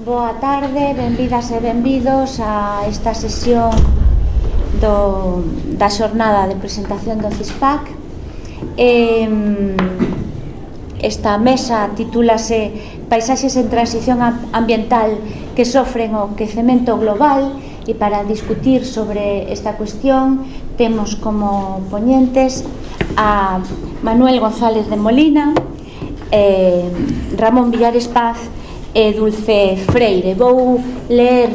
Boa tarde, benvidas e benvidos a esta sesión da xornada de presentación do CISPAC. Esta mesa titúlase Paisaxes en transición ambiental que sofren o quecemento global, e para discutir sobre esta cuestión temos como poñentes a Manuel González de Molina, Ramón Villares Paz e Dulce Freire. Vou ler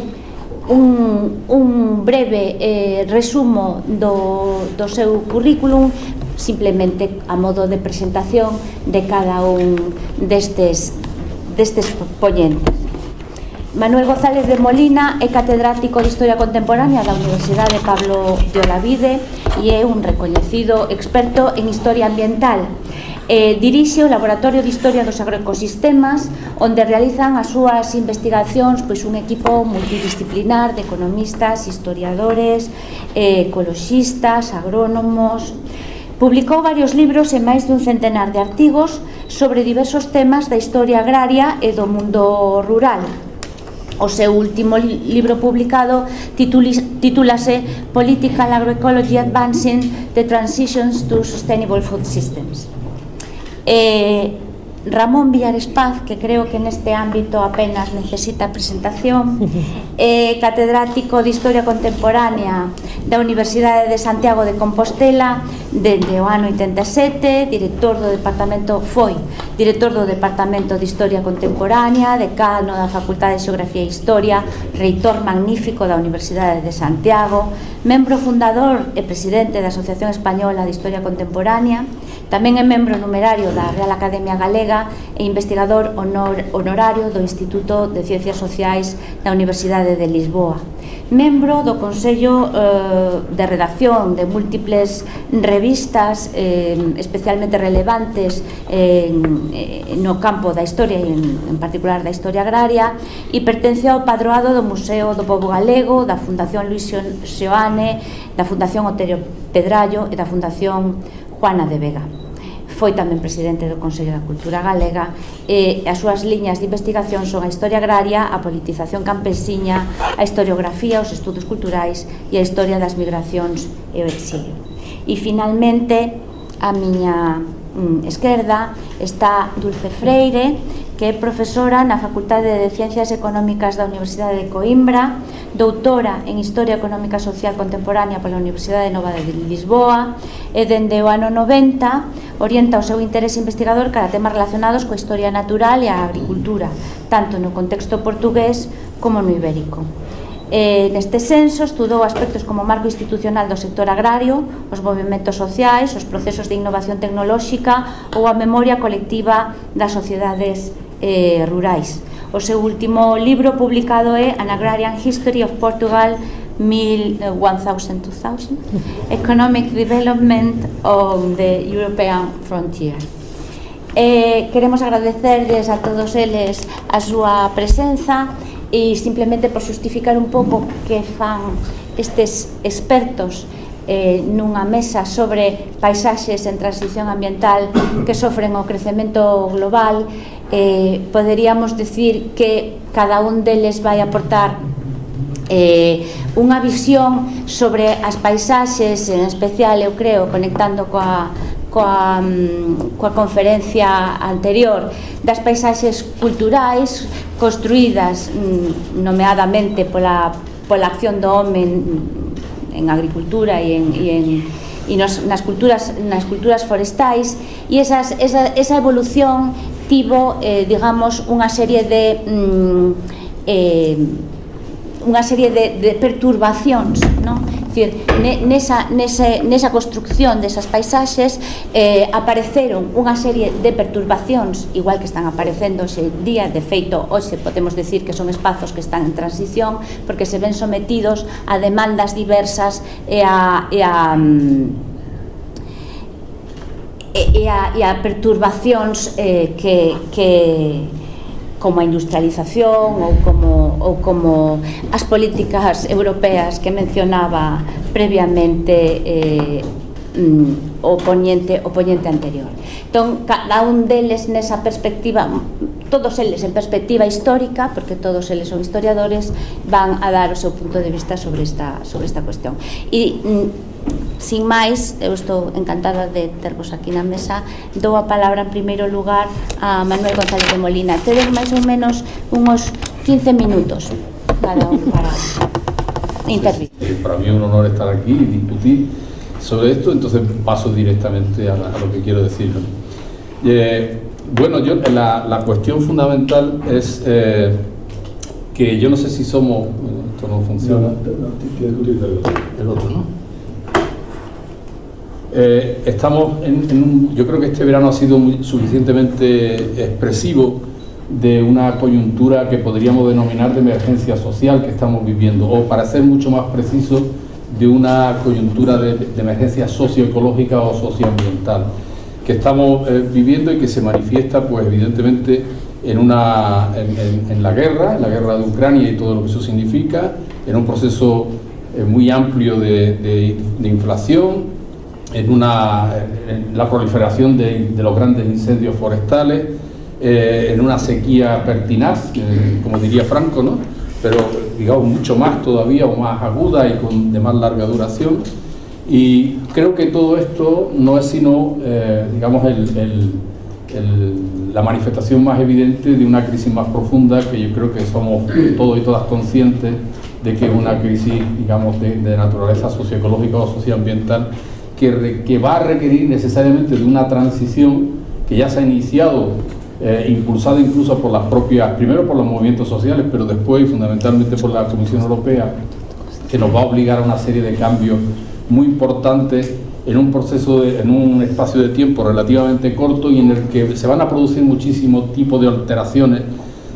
un breve resumo do seu currículum, simplemente a modo de presentación de cada un destes poñentes. Manuel González de Molina é catedrático de Historia Contemporánea da Universidade Pablo de Olavide e é un recoñecido experto en Historia Ambiental. Dirixe o Laboratorio de Historia dos Agroecosistemas, onde realizan as súas investigacións un equipo multidisciplinar de economistas, historiadores, ecoloxistas, agrónomos. Publicou varios libros e máis dun centenar de artigos sobre diversos temas da historia agraria e do mundo rural. O seu último libro publicado titúlase Political Agroecology Advancing the Transitions to Sustainable Food Systems. Ramón Villares Paz, que creo que neste ámbito apenas necesita presentación, é catedrático de Historia Contemporánea da Universidade de Santiago de Compostela dende o ano 87, director do Departamento de Historia Contemporánea, decano da Facultade de Xeografía e Historia, reitor magnífico da Universidade de Santiago, membro fundador e presidente da Asociación Española de Historia Contemporánea. Tamén é membro numerario da Real Academia Galega e investigador honorario do Instituto de Ciencias Sociais da Universidade de Lisboa. Membro do Consello de Redacción de múltiples revistas especialmente relevantes no campo da historia e en particular da historia agraria, e pertence ao padroado do Museo do Pobo Galego, da Fundación Luis Seoane, da Fundación Oterio Pedrallo e da Fundación Juana de Vega. Foi tamén presidente do Consello da Cultura Galega e as súas liñas de investigación son a historia agraria, a politización campesiña, a historiografía, os estudos culturais e a historia das migracións e o exilio. E finalmente, a miña esquerda está Dulce Freire, que é profesora na Facultade de Ciencias Económicas da Universidade de Coimbra, doutora en Historia Económica Social Contemporánea pola Universidade Nova de Lisboa, e dende o ano 90 orienta o seu interese investigador cara a temas relacionados coa historia natural e a agricultura, tanto no contexto portugués como no ibérico. Neste senso estudou aspectos como o marco institucional do sector agrario, os movimentos sociais, os procesos de innovación tecnolóxica ou a memoria colectiva das sociedades rurais. O seu último libro publicado é An Agrarian History of Portugal 1000-2000, Economic Development on the European Frontier. Queremos agradecerles a todos eles a súa presenza e simplemente por justificar un pouco que fan estes expertos nunha mesa sobre paisaxes en transición ambiental que sofren o crecemento global. Poderíamos decir que cada un deles vai aportar unha visión sobre as paisaxes, en especial, eu creo, conectando coa conferencia anterior, das paisaxes culturais construídas nomeadamente pola acción do home en agricultura e nas culturas forestais, e esa evolución tivo, digamos, unha serie de perturbacións, non? Nesa construcción desas paisaxes apareceron unha serie de perturbacións, igual que están aparecendo hoxe día. De feito, hoxe podemos decir que son espazos que están en transición porque se ven sometidos a demandas diversas e a perturbacións como a industrialización ou como as políticas europeas que mencionaba previamente o poñente anterior. Entón, cada un deles nesa perspectiva todos eles en perspectiva histórica, porque todos eles son historiadores, van a dar o seu punto de vista sobre esta cuestión. E sin máis, eu estou encantada de tervos aquí na mesa. Dou a palabra en primeiro lugar a Manuel González de Molina. Tedes máis ou menos unos 15 minutos cada un para intervir. Para mí es un honor estar aquí y discutir sobre esto, entonces paso directamente a lo que quiero decir. Bueno, la cuestión fundamental es que yo no sé si somos... Esto no funciona. Tienes que utilizar el otro, ¿no? Estamos yo creo que este verano ha sido suficientemente expresivo de una coyuntura que podríamos denominar de emergencia social que estamos viviendo, o para ser mucho más preciso, de una coyuntura de emergencia socioecológica o socioambiental que estamos viviendo y que se manifiesta, pues evidentemente en la guerra de Ucrania y todo lo que eso significa, en un proceso muy amplio de inflación, en la proliferación de los grandes incendios forestales, en una sequía pertinaz, como diría Franco, ¿no? Pero digamos mucho más todavía, o más aguda y de más larga duración. Y creo que todo esto no es sino, digamos, la manifestación más evidente de una crisis más profunda, que yo creo que somos todos y todas conscientes de que es una crisis, digamos, de naturaleza socioecológica o socioambiental, que va a requerir necesariamente de una transición que ya se ha iniciado, impulsada incluso por las propias, primero por los movimientos sociales, pero después y fundamentalmente por la Comisión Europea, que nos va a obligar a una serie de cambios muy importantes en un proceso, en un espacio de tiempo relativamente corto, y en el que se van a producir muchísimos tipos de alteraciones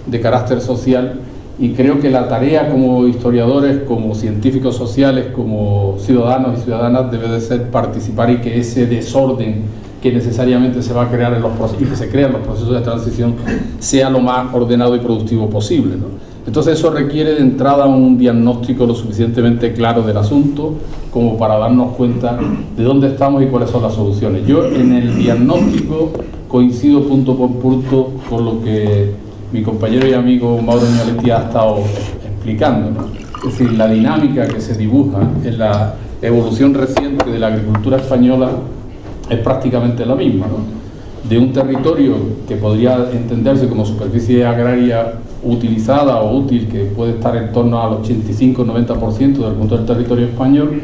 de carácter social. Y creo que la tarea como historiadores, como científicos sociales, como ciudadanos y ciudadanas debe de ser participar, y que ese desorden que necesariamente se va a crear en los procesos, y que se crea en los procesos de transición, sea lo más ordenado y productivo posible, ¿no? Entonces eso requiere de entrada un diagnóstico lo suficientemente claro del asunto como para darnos cuenta de dónde estamos y cuáles son las soluciones. Yo en el diagnóstico coincido punto por punto con lo que mi compañero y amigo Mauro Mialetti ha estado explicando, ¿no? Es decir, la dinámica que se dibuja en la evolución reciente de la agricultura española es prácticamente la misma, ¿no? De un territorio que podría entenderse como superficie agraria utilizada o útil, que puede estar en torno al 85-90% del conjunto del territorio español.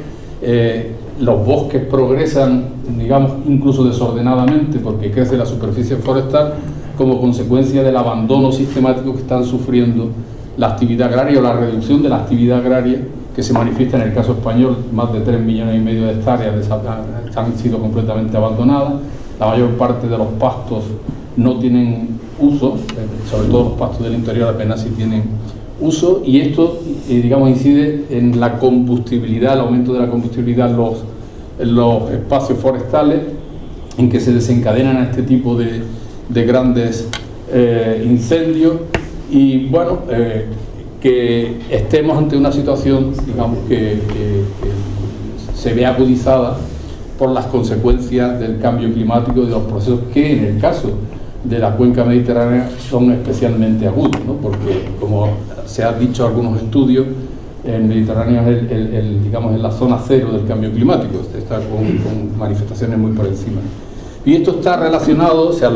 Los bosques progresan, digamos, incluso desordenadamente, porque crece la superficie forestal como consecuencia del abandono sistemático que están sufriendo la actividad agraria, o la reducción de la actividad agraria, que se manifiesta en el caso español. Más de 3,5 millones de hectáreas han sido completamente abandonadas. La mayor parte de los pastos no tienen uso, sobre todo los pastos del interior apenas si tienen uso, y esto, digamos, incide en la combustibilidad, el aumento de la combustibilidad en los espacios forestales, en que se desencadenan este tipo de grandes incendios. Y bueno, que estemos ante una situación, digamos, que se ve agudizada por las consecuencias del cambio climático y de los procesos que, en el caso de la cuenca mediterránea, son especialmente agudos, ¿no? Porque, como se ha dicho en algunos estudios, el Mediterráneo es digamos, en la zona cero del cambio climático, está con manifestaciones muy por encima. Y esto está relacionado, o sea,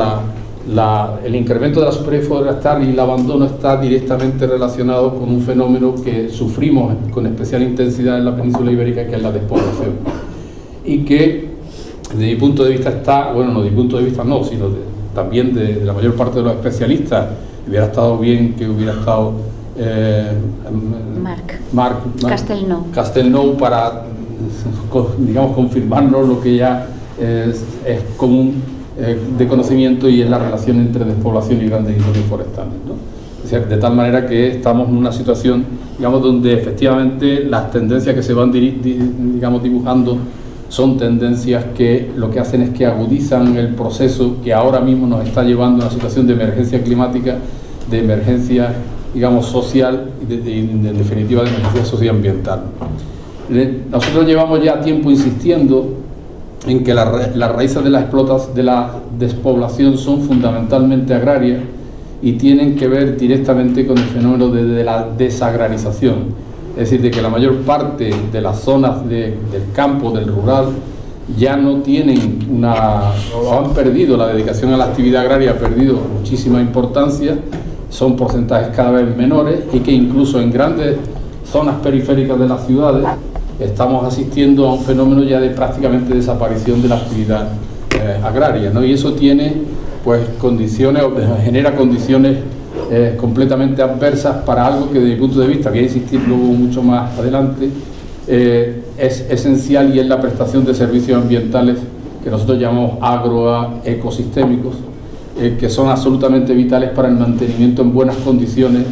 el incremento de la superficie forestal y el abandono está directamente relacionado con un fenómeno que sufrimos con especial intensidad en la península ibérica, que es la despoblación. Y que, desde mi punto de vista, bueno, no de mi punto de vista no, sino también de la mayor parte de los especialistas, hubiera estado bien que hubiera estado Marc Castelnau para, digamos, confirmarnos lo que ya es común de conocimiento, y es la relación entre despoblación y grandes incendios forestales, ¿no? O sea, de tal manera que estamos en una situación, digamos, donde efectivamente las tendencias que se van digamos, dibujando son tendencias que lo que hacen es que agudizan el proceso que ahora mismo nos está llevando a una situación de emergencia climática, de emergencia, digamos, social y en definitiva de emergencia socioambiental. Nosotros llevamos ya tiempo insistiendo en que las raíces de la despoblación son fundamentalmente agrarias, y tienen que ver directamente con el fenómeno de la desagrarización, es decir, de que la mayor parte de las zonas del campo, del rural, ya no tienen o han perdido la dedicación a la actividad agraria, ha perdido muchísima importancia, son porcentajes cada vez menores, y que incluso en grandes zonas periféricas de las ciudades estamos asistiendo a un fenómeno ya de prácticamente desaparición de la actividad agraria, ¿no? Y eso tiene pues condiciones, genera condiciones completamente adversas para algo que, desde mi punto de vista, voy a insistir luego mucho más adelante, es esencial, y es la prestación de servicios ambientales que nosotros llamamos agroecosistémicos, que son absolutamente vitales para el mantenimiento en buenas condiciones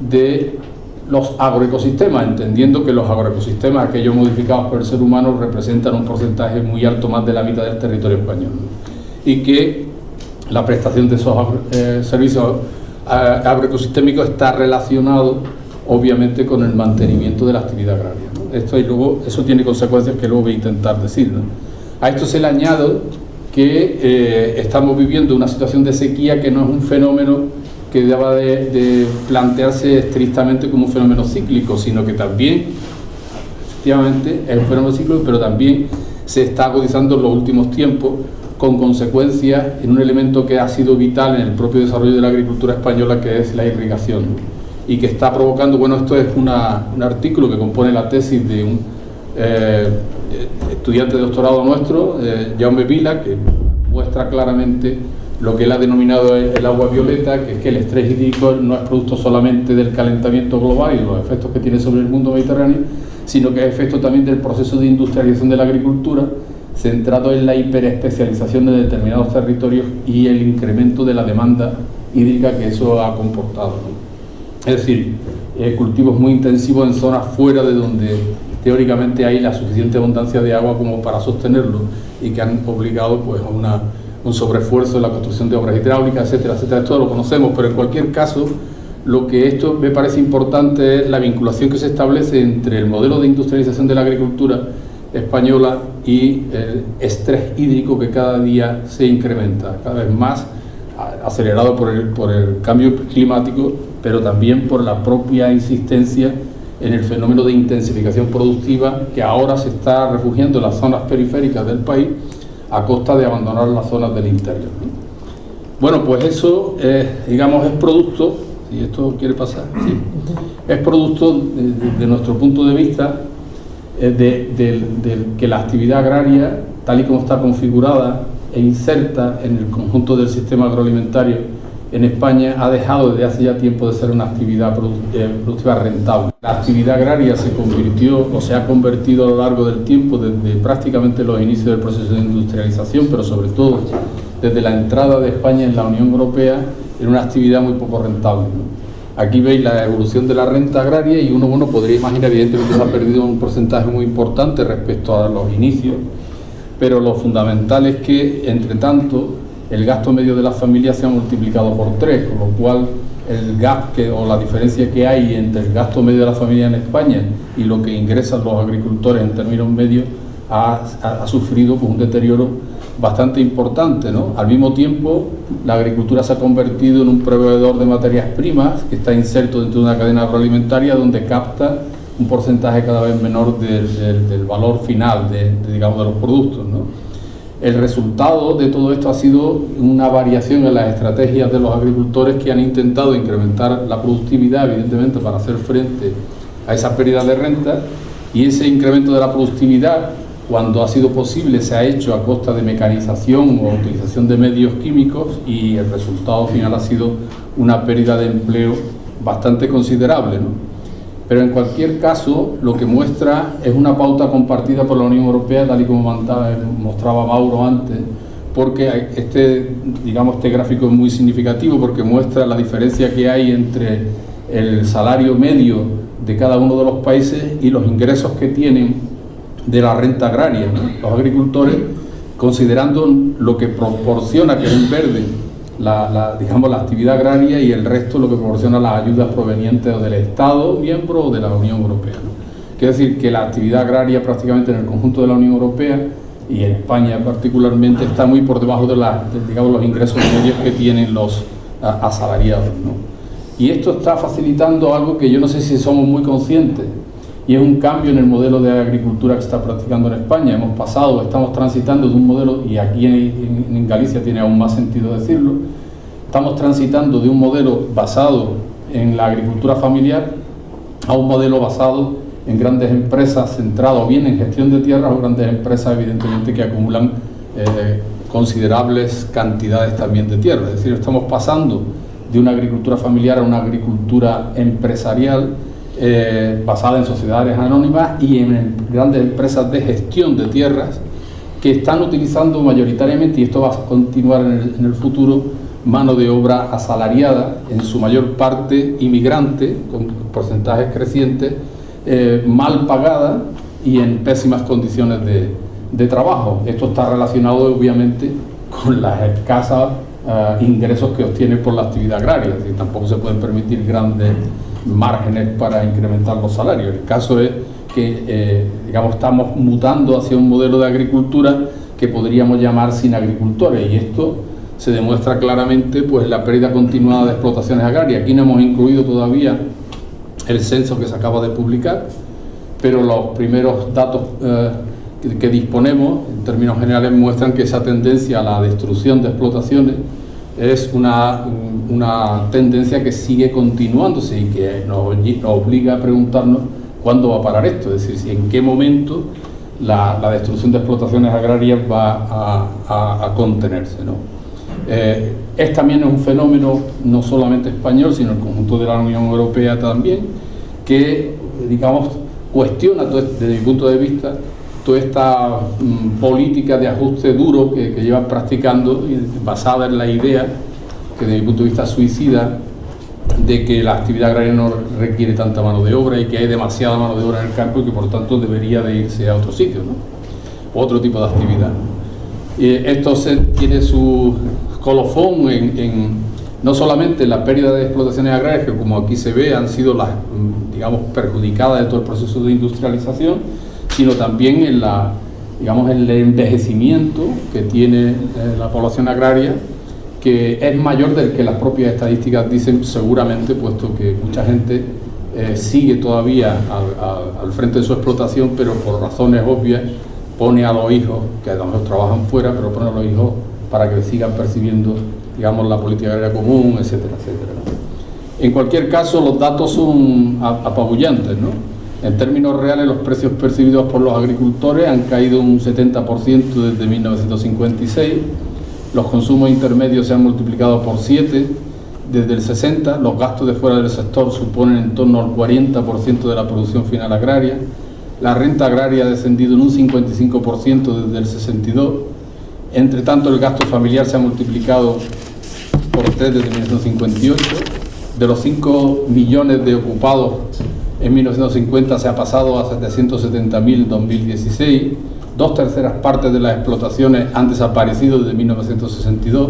de los agroecosistemas, entendiendo que los agroecosistemas, aquellos modificados por el ser humano, representan un porcentaje muy alto, más de la mitad del territorio español, y que la prestación de esos servicios agroecosistémicos está relacionado obviamente con el mantenimiento de la actividad agraria, ¿no? Y luego eso tiene consecuencias que luego voy a intentar decir, ¿no? A esto se le añade que estamos viviendo una situación de sequía que no es un fenómeno que deba de plantearse estrictamente como un fenómeno cíclico, sino que también, efectivamente, es un fenómeno cíclico, pero también se está agudizando en los últimos tiempos, con consecuencias en un elemento que ha sido vital en el propio desarrollo de la agricultura española, que es la irrigación, y que está provocando, bueno, esto es un artículo que compone la tesis de un estudiante de doctorado nuestro, Jaume Vila, que muestra claramente lo que él ha denominado el agua violeta, que es que el estrés hídrico no es producto solamente del calentamiento global y de los efectos que tiene sobre el mundo mediterráneo, sino que es efecto también del proceso de industrialización de la agricultura, centrado en la hiperespecialización de determinados territorios y el incremento de la demanda hídrica que eso ha comportado, ¿no? Es decir, cultivos muy intensivos en zonas fuera de donde teóricamente hay la suficiente abundancia de agua como para sostenerlo, y que han obligado pues a un sobreesfuerzo en la construcción de obras hidráulicas, etcétera, etcétera. Esto lo conocemos, pero en cualquier caso, lo que esto me parece importante es la vinculación que se establece entre el modelo de industrialización de la agricultura española y el estrés hídrico que cada día se incrementa, cada vez más acelerado por el cambio climático, pero también por la propia insistencia en el fenómeno de intensificación productiva que ahora se está refugiando en las zonas periféricas del país a costa de abandonar las zonas del interior, ¿no? Bueno, pues eso, digamos, es producto, si esto quiere pasar, sí, es producto de nuestro punto de vista de que la actividad agraria, tal y como está configurada e inserta en el conjunto del sistema agroalimentario en España, ha dejado desde hace ya tiempo de ser una actividad productiva rentable. La actividad agraria se convirtió o se ha convertido a lo largo del tiempo, desde prácticamente los inicios del proceso de industrialización, pero sobre todo desde la entrada de España en la Unión Europea, en una actividad muy poco rentable, ¿no? Aquí veis la evolución de la renta agraria y uno podría imaginar, evidentemente se ha perdido un porcentaje muy importante respecto a los inicios, pero lo fundamental es que, entre tanto, el gasto medio de las familias se ha multiplicado por 3, con lo cual el gap o la diferencia que hay entre el gasto medio de la familia en España y lo que ingresan los agricultores en términos medios ha sufrido pues un deterioro bastante importante, ¿no? Al mismo tiempo, la agricultura se ha convertido en un proveedor de materias primas que está inserto dentro de una cadena agroalimentaria donde capta un porcentaje cada vez menor del valor final digamos, de los productos, ¿no? El resultado de todo esto ha sido una variación en las estrategias de los agricultores, que han intentado incrementar la productividad, evidentemente, para hacer frente a esa pérdida de renta, y ese incremento de la productividad, cuando ha sido posible, se ha hecho a costa de mecanización o utilización de medios químicos, y el resultado final ha sido una pérdida de empleo bastante considerable, ¿no? Pero en cualquier caso, lo que muestra es una pauta compartida por la Unión Europea, tal y como mostraba Mauro antes, porque este gráfico es muy significativo, porque muestra la diferencia que hay entre el salario medio de cada uno de los países y los ingresos que tienen de la renta agraria, ¿no? Los agricultores, considerando lo que proporciona, que es en verde, la actividad agraria, y el resto lo que proporciona las ayudas provenientes del Estado miembro o de la Unión Europea, ¿no? Quiere decir que la actividad agraria prácticamente en el conjunto de la Unión Europea y en España particularmente está muy por debajo de los ingresos medios que tienen los asalariados, ¿no? Y esto está facilitando algo que yo no sé si somos muy conscientes, y es un cambio en el modelo de agricultura que se está practicando en España. Estamos transitando de un modelo, y aquí en Galicia tiene aún más sentido decirlo, estamos transitando de un modelo basado en la agricultura familiar a un modelo basado en grandes empresas centradas o bien en gestión de tierras o grandes empresas evidentemente que acumulan considerables cantidades también de tierra. Es decir, estamos pasando de una agricultura familiar a una agricultura empresarial basada en sociedades anónimas y en grandes empresas de gestión de tierras que están utilizando mayoritariamente, y esto va a continuar en el futuro, mano de obra asalariada, en su mayor parte inmigrante, con porcentajes crecientes, mal pagada y en pésimas condiciones de trabajo. Esto está relacionado obviamente con las escasas ingresos que obtienen por la actividad agraria, y tampoco se pueden permitir grandes márgenes para incrementar los salarios. El caso es que estamos mutando hacia un modelo de agricultura que podríamos llamar sin agricultores, y esto se demuestra claramente pues la pérdida continuada de explotaciones agrarias. Aquí no hemos incluido todavía el censo que se acaba de publicar, pero los primeros datos que disponemos en términos generales muestran que esa tendencia a la destrucción de explotaciones es una tendencia que sigue continuándose y que nos obliga a preguntarnos cuándo va a parar esto, es decir, si en qué momento la destrucción de explotaciones agrarias va a contenerse, ¿no? También es un fenómeno no solamente español, sino el conjunto de la Unión Europea también, que, cuestiona desde mi punto de vista toda esta política de ajuste duro que llevan practicando, basada en la idea, que desde mi punto de vista suicida, de que la actividad agraria no requiere tanta mano de obra y que hay demasiada mano de obra en el campo y que por tanto debería de irse a otro sitio, ¿no? Otro tipo de actividad. Esto tiene su colofón no solamente en la pérdida de explotaciones agrarias, que como aquí se ve han sido las perjudicadas de todo el proceso de industrialización, sino también en el envejecimiento que tiene la población agraria, que es mayor del que las propias estadísticas dicen, seguramente, puesto que mucha gente sigue todavía al frente de su explotación, pero por razones obvias pone a los hijos, que a lo mejor trabajan fuera, pero pone a los hijos para que sigan percibiendo, la política agraria común, etcétera, etcétera, ¿no? En cualquier caso, los datos son apabullantes, ¿no? En términos reales, los precios percibidos por los agricultores han caído un 70% desde 1956, los consumos intermedios se han multiplicado por 7 desde el 60, los gastos de fuera del sector suponen en torno al 40% de la producción final agraria, la renta agraria ha descendido en un 55% desde el 62, entre tanto el gasto familiar se ha multiplicado por 3 desde 1958, de los 5 millones de ocupados en 1950 se ha pasado a 770.000 en 2016, 2/3 partes de las explotaciones han desaparecido desde 1962,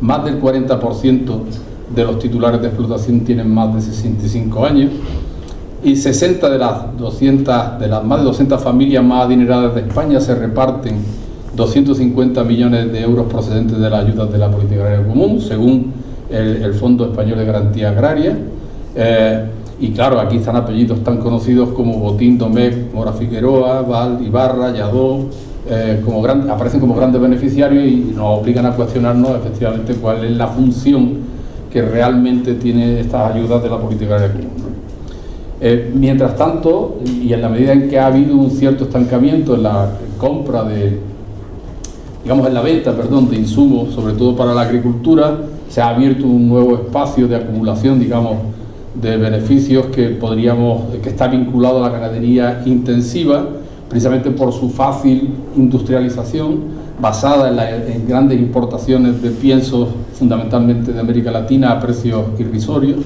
más del 40% de los titulares de explotación tienen más de 65 años, y 60 de las más de 200 familias más adineradas de España se reparten 250 millones de euros procedentes de las ayudas de la política agraria común, según el Fondo Español de Garantía Agraria. Y claro, aquí están apellidos tan conocidos como Botín, Domecq, Mora Figueroa, Val, Ibarra, Lladó, aparecen como grandes beneficiarios y nos obligan a cuestionarnos efectivamente cuál es la función que realmente tiene estas ayudas de la política agraria común, ¿no? Mientras tanto, y en la medida en que ha habido un cierto estancamiento en la compra en la venta de insumos, sobre todo para la agricultura, se ha abierto un nuevo espacio de acumulación, de beneficios que está vinculado a la ganadería intensiva, precisamente por su fácil industrialización, basada en grandes importaciones de piensos, fundamentalmente de América Latina, a precios irrisorios.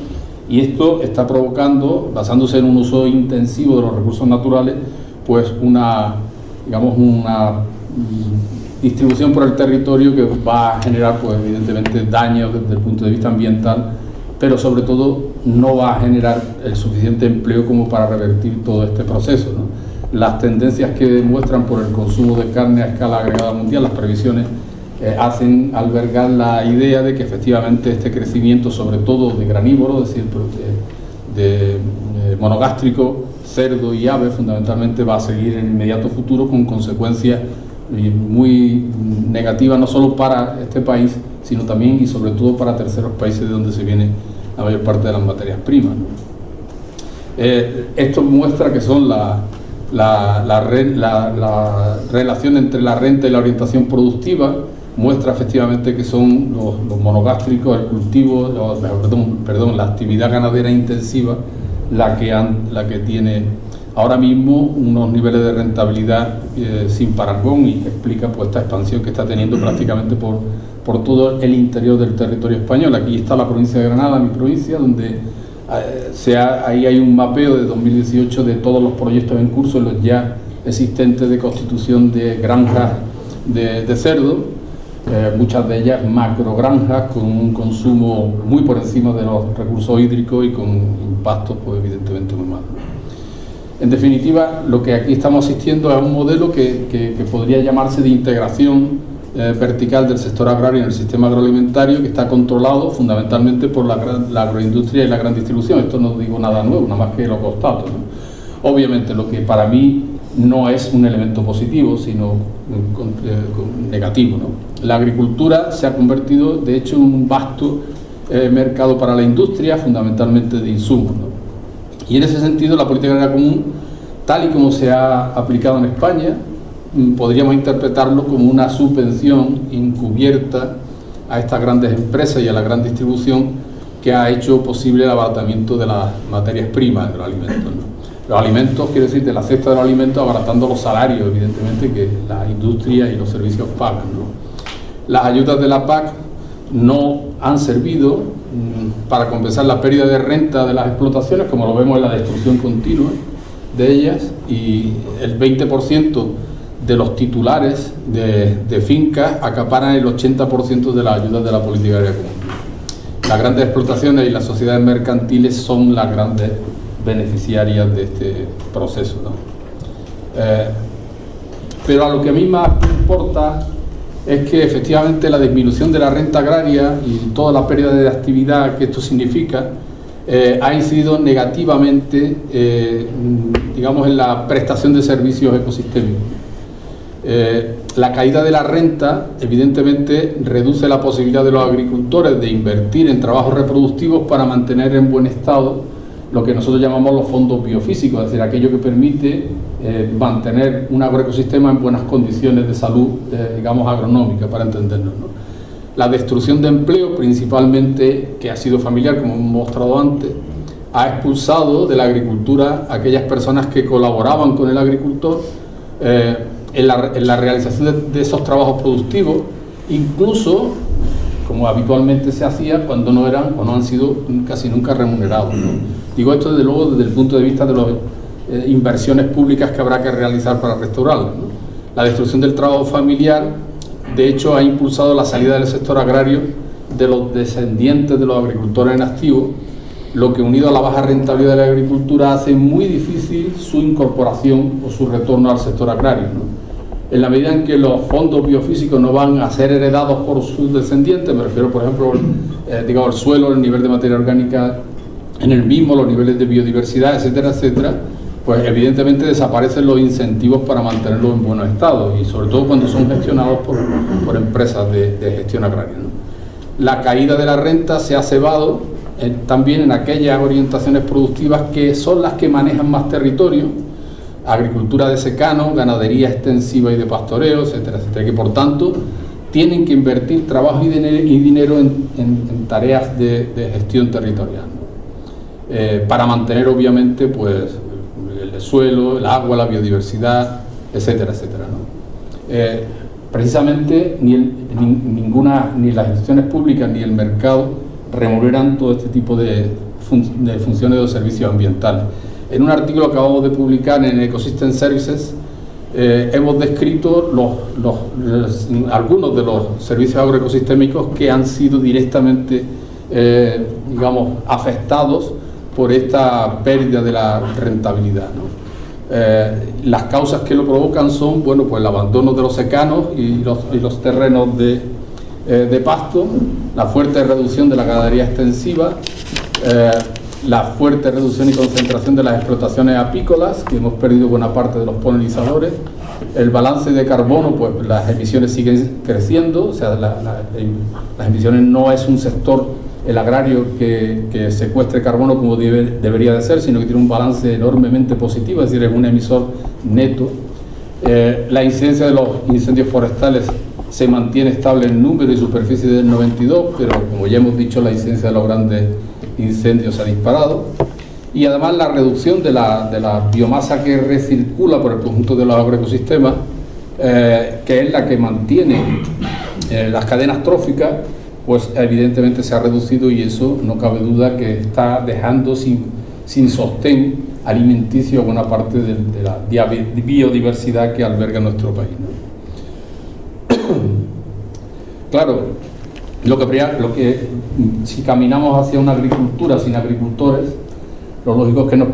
Y esto está provocando, basándose en un uso intensivo de los recursos naturales, pues una distribución por el territorio que va a generar, pues evidentemente, daños desde el punto de vista ambiental, pero sobre todo no va a generar el suficiente empleo como para revertir todo este proceso, ¿no? Las tendencias que demuestran por el consumo de carne a escala agregada mundial, las previsiones hacen albergar la idea de que efectivamente este crecimiento, sobre todo de granívoro, es decir, de monogástrico, cerdo y ave, fundamentalmente va a seguir en el inmediato futuro con consecuencias muy negativas, no solo para este país, sino también y sobre todo para terceros países de donde se viene la mayor parte de las materias primas, ¿no? Esto muestra que son la relación entre la renta y la orientación productiva, muestra efectivamente que son los monogástricos, el cultivo, la actividad ganadera intensiva la que tiene ahora mismo unos niveles de rentabilidad sin parangón, y que explica pues esta expansión que está teniendo prácticamente por todo el interior del territorio español. Aquí está la provincia de Granada, mi provincia, donde ahí hay un mapeo de 2018 de todos los proyectos en curso, los ya existentes de constitución de granjas de cerdo, muchas de ellas macrogranjas con un consumo muy por encima de los recursos hídricos y con impactos pues evidentemente muy malos. En definitiva, lo que aquí estamos asistiendo es a un modelo que podría llamarse de integración vertical del sector agrario en el sistema agroalimentario, que está controlado fundamentalmente por la agroindustria y la gran distribución. Esto no digo nada nuevo, nada más que lo constato, ¿no? Obviamente, lo que para mí no es un elemento positivo, sino negativo, ¿no? La agricultura se ha convertido, de hecho, en un vasto mercado para la industria, fundamentalmente de insumos, ¿no? Y en ese sentido, la política agraria común, tal y como se ha aplicado en España, podríamos interpretarlo como una subvención encubierta a estas grandes empresas y a la gran distribución, que ha hecho posible el abaratamiento de las materias primas de los alimentos, ¿no? Los alimentos, quiero decir, de la cesta de los alimentos, abaratando los salarios, evidentemente, que la industria y los servicios pagan, ¿no? Las ayudas de la PAC no han servido para compensar la pérdida de renta de las explotaciones, como lo vemos en la destrucción continua de ellas, y el 20% de los titulares de fincas acaparan el 80% de las ayudas de la política agraria común. Las grandes explotaciones y las sociedades mercantiles son las grandes beneficiarias de este proceso, ¿no? Pero a lo que a mí más me importa es que efectivamente la disminución de la renta agraria y toda la pérdida de actividad que esto significa ha incidido negativamente, digamos, en la prestación de servicios ecosistémicos. La caída de la renta evidentemente reduce la posibilidad de los agricultores de invertir en trabajos reproductivos para mantener en buen estado lo que nosotros llamamos los fondos biofísicos, es decir, aquello que permite mantener un agroecosistema en buenas condiciones de salud, digamos, agronómica, para entendernos, ¿no? La destrucción de empleo, principalmente, que ha sido familiar, como hemos mostrado antes, ha expulsado de la agricultura a aquellas personas que colaboraban con el agricultor en la realización de esos trabajos productivos, incluso, como habitualmente se hacía, cuando no eran o no han sido casi nunca remunerados, ¿no? Digo esto desde luego desde el punto de vista de las inversiones públicas que habrá que realizar para restaurarlo, ¿no? La destrucción del trabajo familiar, de hecho, ha impulsado la salida del sector agrario de los descendientes de los agricultores en activo, lo que, unido a la baja rentabilidad de la agricultura, hace muy difícil su incorporación o su retorno al sector agrario, ¿no? En la medida en que los fondos biofísicos no van a ser heredados por sus descendientes, me refiero, por ejemplo, digamos, el suelo, el nivel de materia orgánica en el mismo, los niveles de biodiversidad, etcétera, etcétera, pues evidentemente desaparecen los incentivos para mantenerlos en buenos estados, y sobre todo cuando son gestionados por empresas de gestión agraria, ¿no? La caída de la renta se ha cebado también en aquellas orientaciones productivas que son las que manejan más territorio: agricultura de secano, ganadería extensiva y de pastoreo, etcétera, etcétera, que por tanto tienen que invertir trabajo y dinero en tareas de gestión territorial, ¿no? Para mantener, obviamente, pues el suelo, el agua, la biodiversidad, etcétera, etcétera, ¿no? Precisamente ni las instituciones públicas ni el mercado remuneran todo este tipo de funciones o servicios ambientales. En un artículo que acabamos de publicar en Ecosystem Services, hemos descrito algunos de los servicios agroecosistémicos que han sido directamente, digamos, afectados por esta pérdida de la rentabilidad, ¿no? Las causas que lo provocan son, bueno, pues el abandono de los secanos y los terrenos de pasto, la fuerte reducción de la ganadería extensiva, la fuerte reducción y concentración de las explotaciones apícolas, que hemos perdido buena parte de los polinizadores, el balance de carbono, pues las emisiones siguen creciendo, o sea, las emisiones no es un sector, el agrario, que secuestre carbono como debería de ser, sino que tiene un balance enormemente positivo, es decir, es un emisor neto. La incidencia de los incendios forestales se mantiene estable en número y superficie del 92, pero como ya hemos dicho, la incidencia de los grandes incendios se ha disparado. Y además la reducción de la biomasa que recircula por el conjunto de los agroecosistemas, que es la que mantiene las cadenas tróficas, pues evidentemente se ha reducido, y eso no cabe duda que está dejando sin sostén alimenticio buena parte de la biodiversidad que alberga nuestro país, ¿no? Claro, si caminamos hacia una agricultura sin agricultores, lo lógico es que nos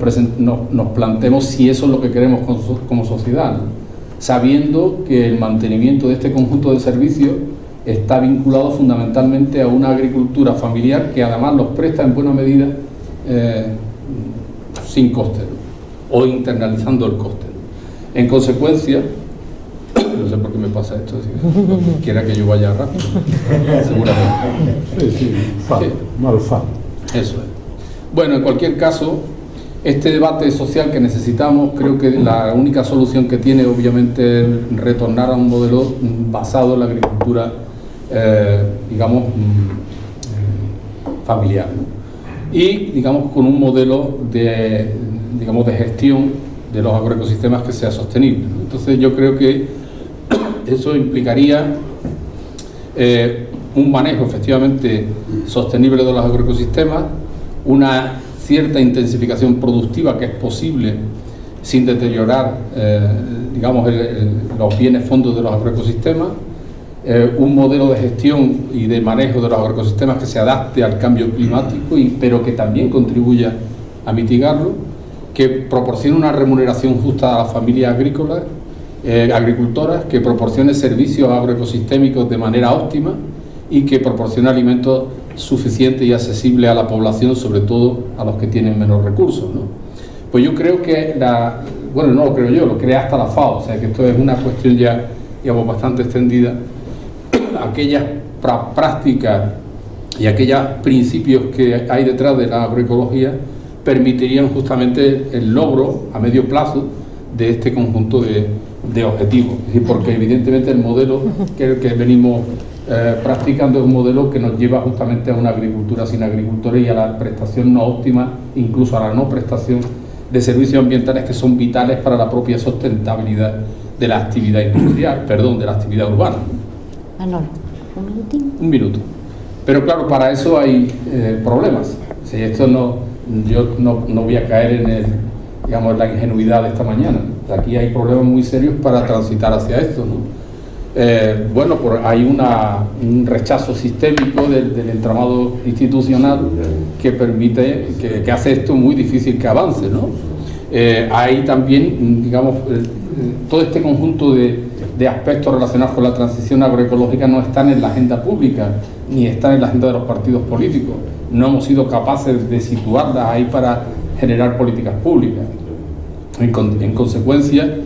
planteemos si eso es lo que queremos como sociedad, ¿no? Sabiendo que el mantenimiento de este conjunto de servicios está vinculado fundamentalmente a una agricultura familiar que además los presta en buena medida sin coste, ¿no? O internalizando el coste, ¿no? En consecuencia, no sé por qué me pasa esto, si quiera que yo vaya rápido, seguramente. Sí, mal fallo. Eso es. Bueno, en cualquier caso, este debate social que necesitamos, creo que la única solución que tiene, obviamente, es retornar a un modelo basado en la agricultura, digamos, familiar, ¿no? Y, digamos, con un modelo de gestión de los agroecosistemas que sea sostenible, ¿no? Entonces, yo creo que eso implicaría un manejo efectivamente sostenible de los agroecosistemas, una cierta intensificación productiva que es posible sin deteriorar digamos los bienes fondos de los agroecosistemas, un modelo de gestión y de manejo de los agroecosistemas que se adapte al cambio climático, pero que también contribuya a mitigarlo, que proporcione una remuneración justa a las familias agricultoras, que proporcione servicios agroecosistémicos de manera óptima y que proporcione alimentos suficientes y accesibles a la población, sobre todo a los que tienen menos recursos, ¿no? Pues yo creo que bueno, no lo creo yo, lo crea hasta la FAO, o sea que esto es una cuestión ya, digamos, bastante extendida. Aquellas prácticas y aquellos principios que hay detrás de la agroecología permitirían justamente el logro a medio plazo de este conjunto de objetivos. Es decir, porque evidentemente el modelo que venimos practicando es un modelo que nos lleva justamente a una agricultura sin agricultores y a la prestación no óptima, incluso a la no prestación de servicios ambientales que son vitales para la propia sustentabilidad de la actividad industrial, de la actividad urbana. Manolo, un minutín. Un minuto. Pero claro, para eso hay problemas. Si esto yo no voy a caer en la ingenuidad de esta mañana. Aquí hay problemas muy serios para transitar hacia esto, ¿no? Bueno, hay un rechazo sistémico del entramado institucional que permite, que hace esto muy difícil que avance, ¿no? Hay también, digamos, todo este conjunto de aspectos relacionados con la transición agroecológica no están en la agenda pública, ni están en la agenda de los partidos políticos. No hemos sido capaces de situarlas ahí para generar políticas públicas. En consecuencia,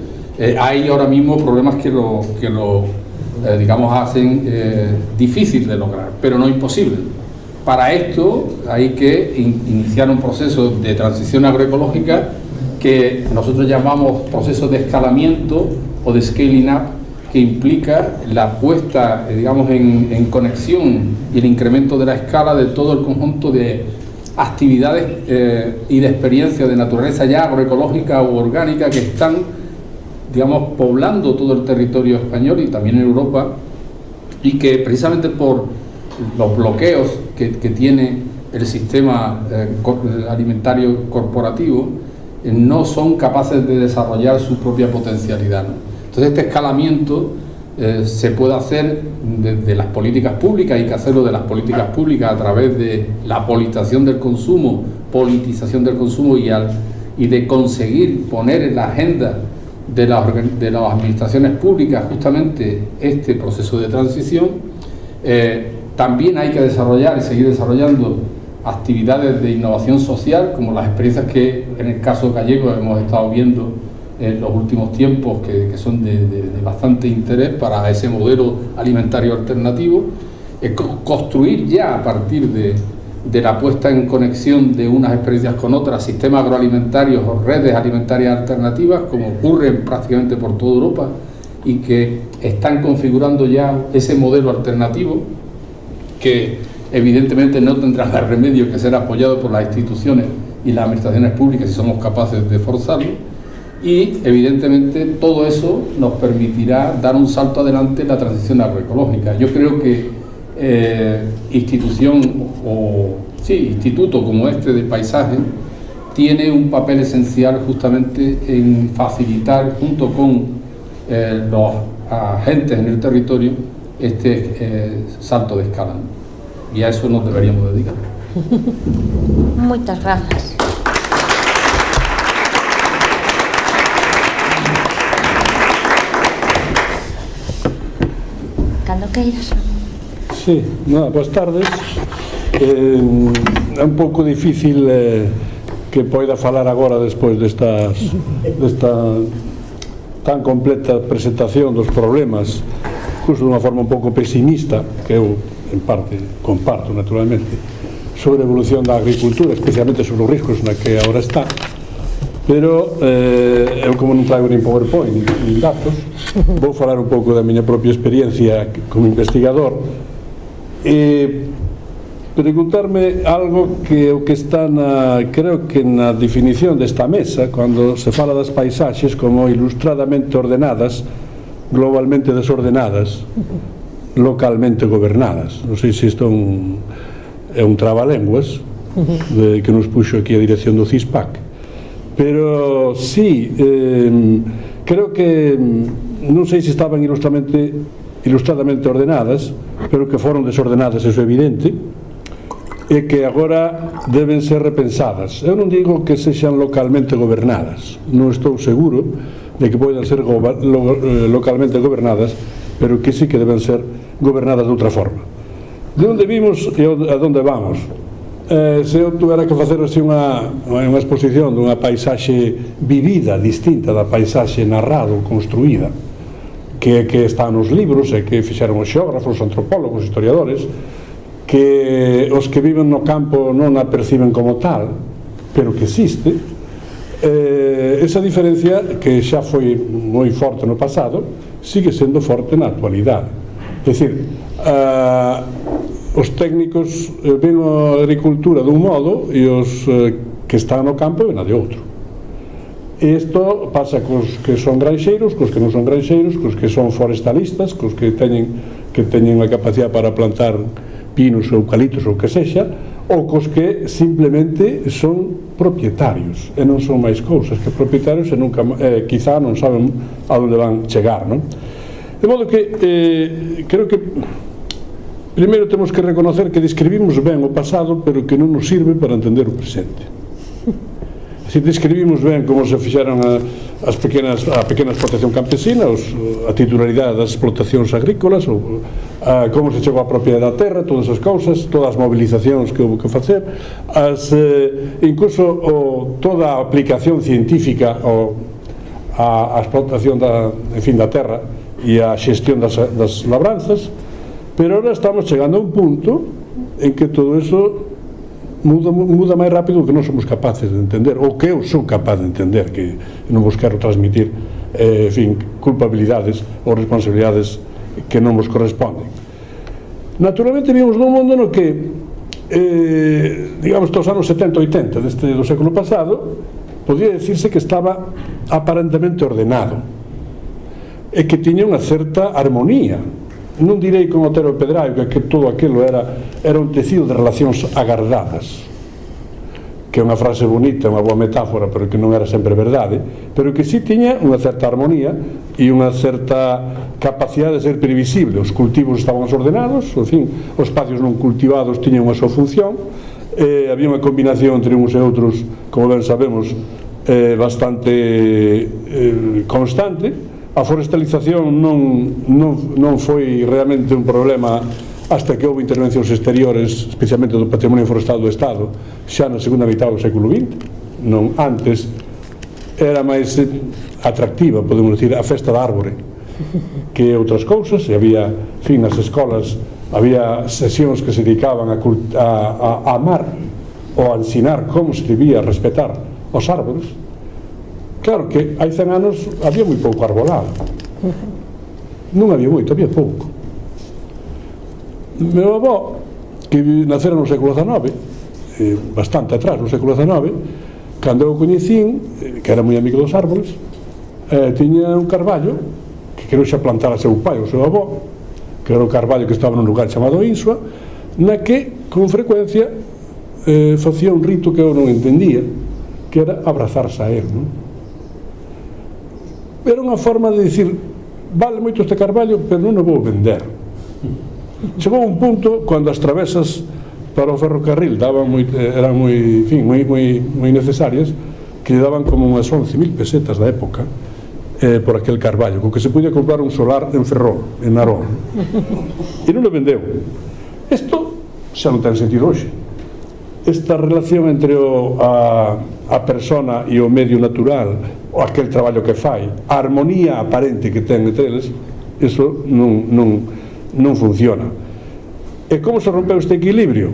hay ahora mismo problemas que lo digamos, hacen difícil de lograr, pero no imposible. Para esto hay que iniciar un proceso de transición agroecológica que nosotros llamamos proceso de escalamiento o de scaling up, que implica la puesta, digamos, en conexión y el incremento de la escala de todo el conjunto de actividades y de experiencias de naturaleza ya agroecológica u orgánica que están, digamos, poblando todo el territorio español y también en Europa, y que precisamente por los bloqueos que tiene el sistema alimentario corporativo no son capaces de desarrollar su propia potencialidad, ¿no? Entonces este escalamiento se puede hacer desde las políticas públicas, hay que hacerlo de las políticas públicas a través de la politización del consumo y y de conseguir poner en la agenda de las administraciones públicas justamente este proceso de transición. También hay que desarrollar y seguir desarrollando actividades de innovación social, como las experiencias que en el caso gallego hemos estado viendo en los últimos tiempos, que son de bastante interés para ese modelo alimentario alternativo. Construir ya a partir de la puesta en conexión de unas experiencias con otras, sistemas agroalimentarios o redes alimentarias alternativas, como ocurre prácticamente por toda Europa, y que están configurando ya ese modelo alternativo, que evidentemente no tendrá más remedio que ser apoyado por las instituciones y las administraciones públicas si somos capaces de forzarlo, y evidentemente todo eso nos permitirá dar un salto adelante en la transición agroecológica. Yo creo que instituto como este de paisaje tiene un papel esencial justamente en facilitar, junto con los agentes en el territorio, este salto de escala, ¿no? Y a eso nos deberíamos dedicar. Muchas gracias. Cando queiras. Sí, boas tardes. É un pouco difícil que poida falar agora despois desta tan completa presentación dos problemas, incluso dunha forma un pouco pesimista, que eu en parte comparto naturalmente, sobre a evolución da agricultura, especialmente sobre os riscos na que agora está. Pero eu, como non traigo nin PowerPoint nin datos, vou falar un pouco da miña propia experiencia como investigador e preguntarme algo que o que está creo que na definición desta mesa, cando se fala das paisaxes como ilustradamente ordenadas, globalmente desordenadas, localmente gobernadas. Non sei se isto é un trabalenguas que nos puxo aquí a dirección do CISPAC, pero sí, creo que non sei se estaban ilustradamente ordenadas, pero que foron desordenadas, eso é evidente, e que agora deben ser repensadas. Eu non digo que sexan localmente gobernadas, non estou seguro de que poidan ser localmente gobernadas, pero que sí que deben ser gobernadas de outra forma. De onde vimos e a onde vamos? Se eu tuvera que facer así unha exposición dunha paisaxe vivida, distinta da paisaxe narrada ou construída, que está nos libros e que fixeron os xeógrafos, os antropólogos, os historiadores, que os que viven no campo non a perciben como tal, pero que existe. Esa diferencia, que xa foi moi forte no pasado, sigue sendo forte na actualidade. É dicir, os técnicos ven a agricultura dun modo e os que están no campo ven a de outro. E isto pasa cos que son granxeiros, cos que non son granxeiros, cos que son forestalistas, cos que teñen a capacidade para plantar pinos ou eucaliptos ou que sexa, ou cos que simplemente son propietarios e non son máis cousas que propietarios e quizá non saben a onde van chegar, non? De modo que creo que primeiro temos que reconocer que describimos ben o pasado, pero que non nos sirve para entender o presente. Se describimos ben como se fixeron a pequena explotación campesina, a titularidade das explotacións agrícolas, como se chegou a propiedade da terra, todas as cousas, todas as mobilizacións que houve que facer, incluso toda a aplicación científica a explotación da terra e a xestión das labranzas, pero ahora estamos chegando a un punto en que todo iso muda máis rápido que non somos capaces de entender, ou que eu son capaz de entender, que non vos quero transmitir culpabilidades ou responsabilidades que non vos corresponden. Naturalmente vivimos nun mundo no que digamos, dos anos 70 e 80 do século pasado, podía decirse que estaba aparentemente ordenado e que tiña unha certa armonía. Non direi con Otero e Pedraio que todo aquilo era un tecido de relacións agardadas, que é unha frase bonita, unha boa metáfora, pero que non era sempre verdade, pero que sí tiña unha certa armonía e unha certa capacidade de ser previsible. Os cultivos estaban ordenados, en fin, os espacios non cultivados tiñan unha súa función, había unha combinación entre uns e outros, como ben sabemos, bastante constante. A forestalización non foi realmente un problema hasta que houve intervencións exteriores, especialmente do patrimonio forestal do Estado, xa na segunda mitad do século XX. Non, antes era máis atractiva, podemos dicir, a festa da árbore que outras cousas, e había, en fin, nas escolas había sesións que se dedicaban a amar ou a ensinar como se debía respetar os árboles. Claro que hai 100 anos había moi pouco arbolado, non había moito, había pouco. Meu avó, que nacera no século XIX, bastante atrás no século XIX, cando eu coñecín, que era moi amigo dos árboles, tiña un carballo que creo xa plantara seu pai ou seu avó, que era o carballo que estaba nun lugar chamado Insua, na que con frecuencia facía un rito que eu non entendía, que era abrazarse a él, non? Era unha forma de dicir, vale moito este carballo, pero non o vou vender. Chegou un punto cando as travesas para o ferrocarril eran moi necesarias, que lle daban como unhas 11.000 pesetas da época por aquel carballo, con que se podía comprar un solar en Ferrol, en Narón, e non o vendeu. Isto xa non ten sentido hoxe. Esta relación entre a persona e o medio natural, ou aquel traballo que fai, a armonía aparente que ten entre eles, iso non funciona. E como se rompeu este equilibrio?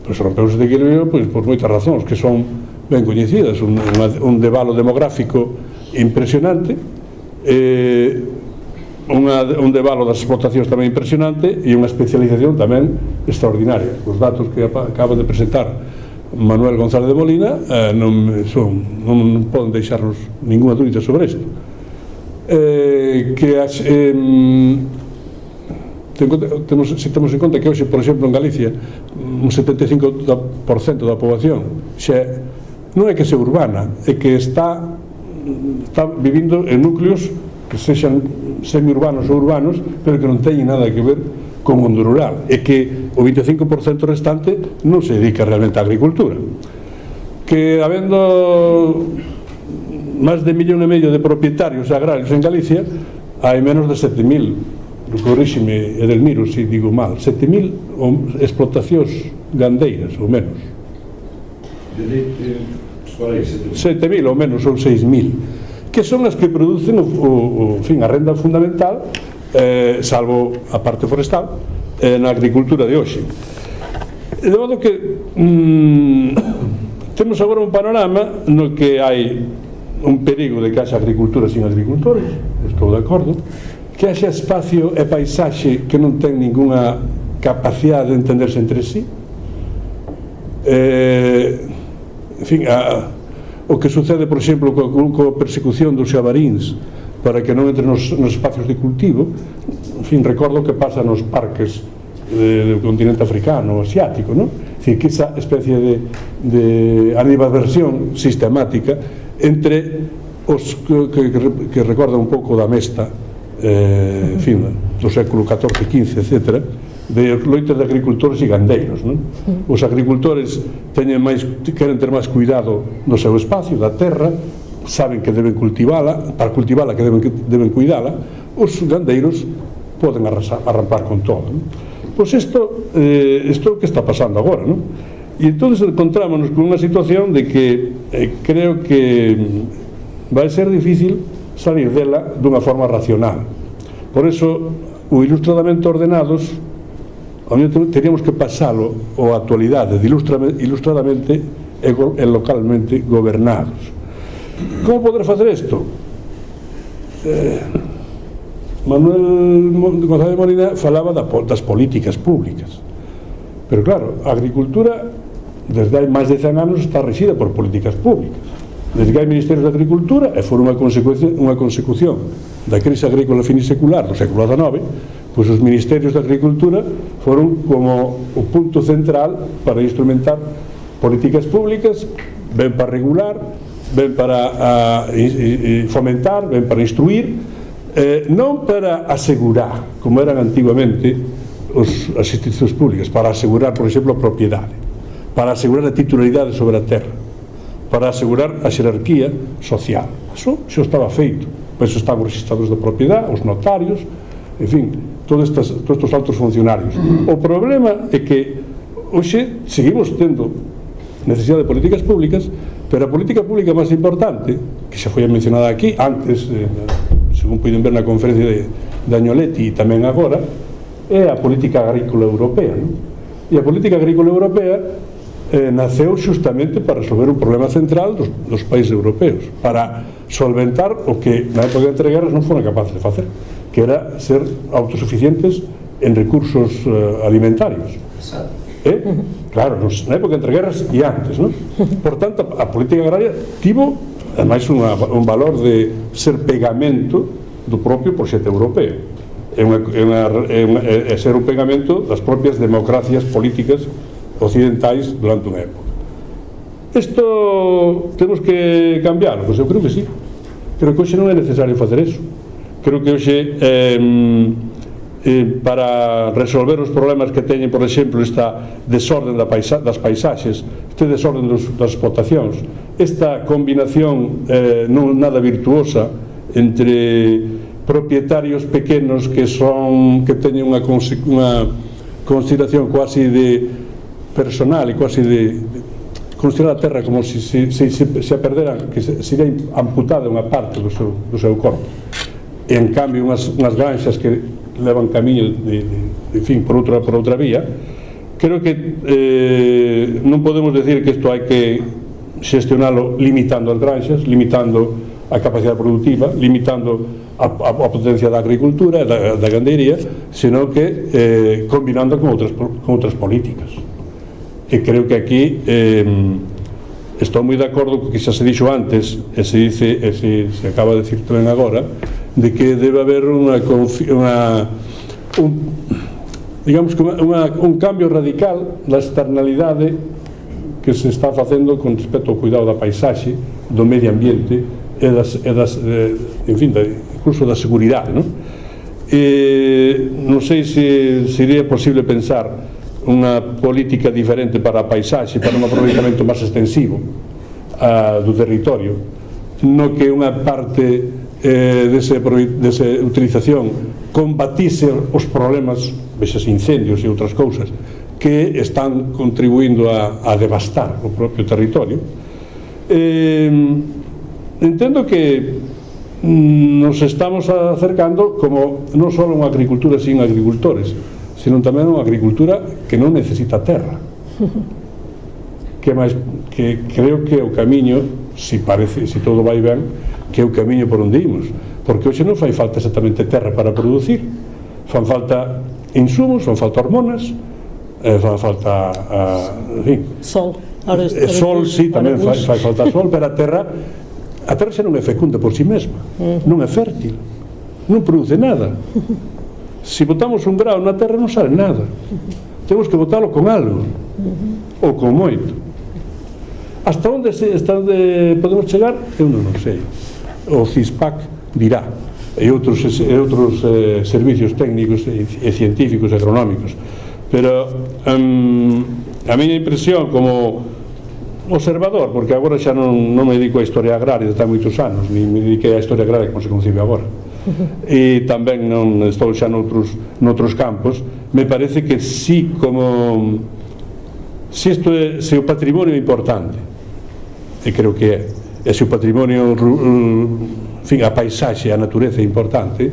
Pois se rompeu este equilibrio por moitas razóns que son ben coñecidas. Un debalo demográfico impresionante, un debalo das explotacións tamén impresionante, e unha especialización tamén extraordinaria. Os datos que acaba de presentar Manuel González de Molina non poden deixarnos ninguna dúbida sobre isto. Se temos en conta que hoxe, por exemplo, en Galicia un 75% da poboación xa non é que sea urbana, é que está vivindo en núcleos que sexan semi-urbanos ou urbanos, pero que non teñen nada que ver con o mundo rural, e que o 25% restante non se dedica realmente á agricultura, que habendo máis de 1,5 millón de propietarios agrarios en Galicia, hai menos de 7.000, corríxime Edelmiro se digo mal, 7.000 explotacións gandeiras ou menos, 7.000 ou menos, ou 6.000, que son as que producen a renda fundamental, salvo a parte forestal, na agricultura de hoxe. De modo que temos agora un panorama no que hai un perigo de que haxa agricultura sin agricultores, estou de acordo, que haxa espacio e paisaxe que non ten ninguna capacidade de entenderse entre sí. En fin, o que sucede, por exemplo, coa persecución dos xabaríns para que non entren nos espacios de cultivo. En fin, recordo que pasa nos parques do continente africano ou asiático, non? É dicir, que esa especie de animadversión sistemática entre os que recordan un pouco da Mesta, en fin, do século XIV, XV, etc., de loitas de agricultores e gandeiros, non? Os agricultores queren ter máis cuidado do seu espacio, da terra, saben que deben cultivala, para cultivala que deben cuidala. Os gandeiros poden arrampar con todo, non? Pois isto é o que está pasando agora, non? E entón encontrámonos con unha situación de que creo que vai ser difícil salir dela dunha forma racional. Por iso, o ilustradamente ordenados teríamos que pasalo á actualidade de ilustradamente e localmente gobernados. Como poder facer isto? Manuel González de Molina falaba das políticas públicas, pero claro, a agricultura desde hai máis de 100 anos está regida por políticas públicas. Desde que hai ministerios de agricultura, e foi unha consecución da crise agrícola finisecular do século XIX, pois os ministerios de agricultura foron como o punto central para instrumentar políticas públicas, ben para regular, ben para fomentar, ben para instruir, non para asegurar, como eran antiguamente as institucións públicas, para asegurar, por exemplo, a propiedade, para asegurar a titularidade sobre a terra, para asegurar a xerarquía social. Iso xa estaba feito, pois están os registrados de propiedade, os notarios, en fin, todos estes altos funcionarios. O problema é que hoxe seguimos tendo necesidade de políticas públicas, pero a política pública máis importante, que xa foi mencionada aquí antes, según puiden ver na conferencia de Agnoletti e tamén agora, é a política agrícola europea, non? E a política agrícola europea naceu justamente para resolver un problema central dos países europeos, para solventar o que na época de entreguerras non foron capaces de facer, que era ser autosuficientes en recursos alimentarios. Claro, na época de entreguerras e antes, non? Por tanto, a política agraria tivo, ademais, un valor de ser pegamento do propio proxecto europeo. É ser un pegamento das propias democracias políticas occidentais durante unha época. Isto temos que cambiarlo? Pois eu creo que sí. Creo que hoxe non é necesario facer iso. Creo que hoxe para resolver os problemas que teñen, por exemplo, esta desorden das paisaxes, este desorden das explotacións, esta combinación non nada virtuosa entre propietarios pequenos que teñen unha consideración quasi de personal e quasi de considerar a terra como se a perderan, que sería amputada unha parte do seu corpo. E en cambio unhas granxas que levan camiño en fin, por outra vía. Creo que non podemos decir que isto hai que xestionalo limitando as granxas, limitando a capacidade productiva, limitando a potencia da agricultura e da gandeiría, senón que combinando con outras políticas. E creo que aquí estou moi de acordo co que xa se dixo antes e se acaba de dicir tamén agora, de que debe haber un cambio radical da externalidade que se está facendo con respecto ao cuidado da paisaxe, do medio ambiente e incluso da seguridade, non? Non sei se sería posible pensar unha política diferente para a paisaxe, para un aproveitamento máis extensivo do territorio, no que unha parte desa utilización combatise os problemas, vexas incendios e outras cousas que están contribuindo a devastar o propio territorio. Entendo que nos estamos acercando como non só unha agricultura sin agricultores, senón tamén unha agricultura que non necesita terra, que creo que o camiño, se todo vai ben, que é o camiño por onde imos, porque hoxe non fai falta exactamente terra para producir, fan falta insumos, fan falta hormonas, fan falta sol, sí, tamén fai falta sol, pero a terra xa non é fecunda por si mesma, non é fértil, non produce nada. Se botamos un grao na terra non sale nada, temos que botalo con algo ou con moito. Hasta onde podemos chegar eu non sei, o CISPAC dirá, e outros servicios técnicos e científicos e agronómicos, pero a miña impresión como observador, porque agora xa non me dedico a historia agraria desde hai moitos anos, ni me dediquei a historia agraria como se concibe agora, e tamén non estou xa noutros campos. Me parece que si como se o patrimonio é importante, e creo que é, e se o patrimonio, a paisaxe, a natureza é importante,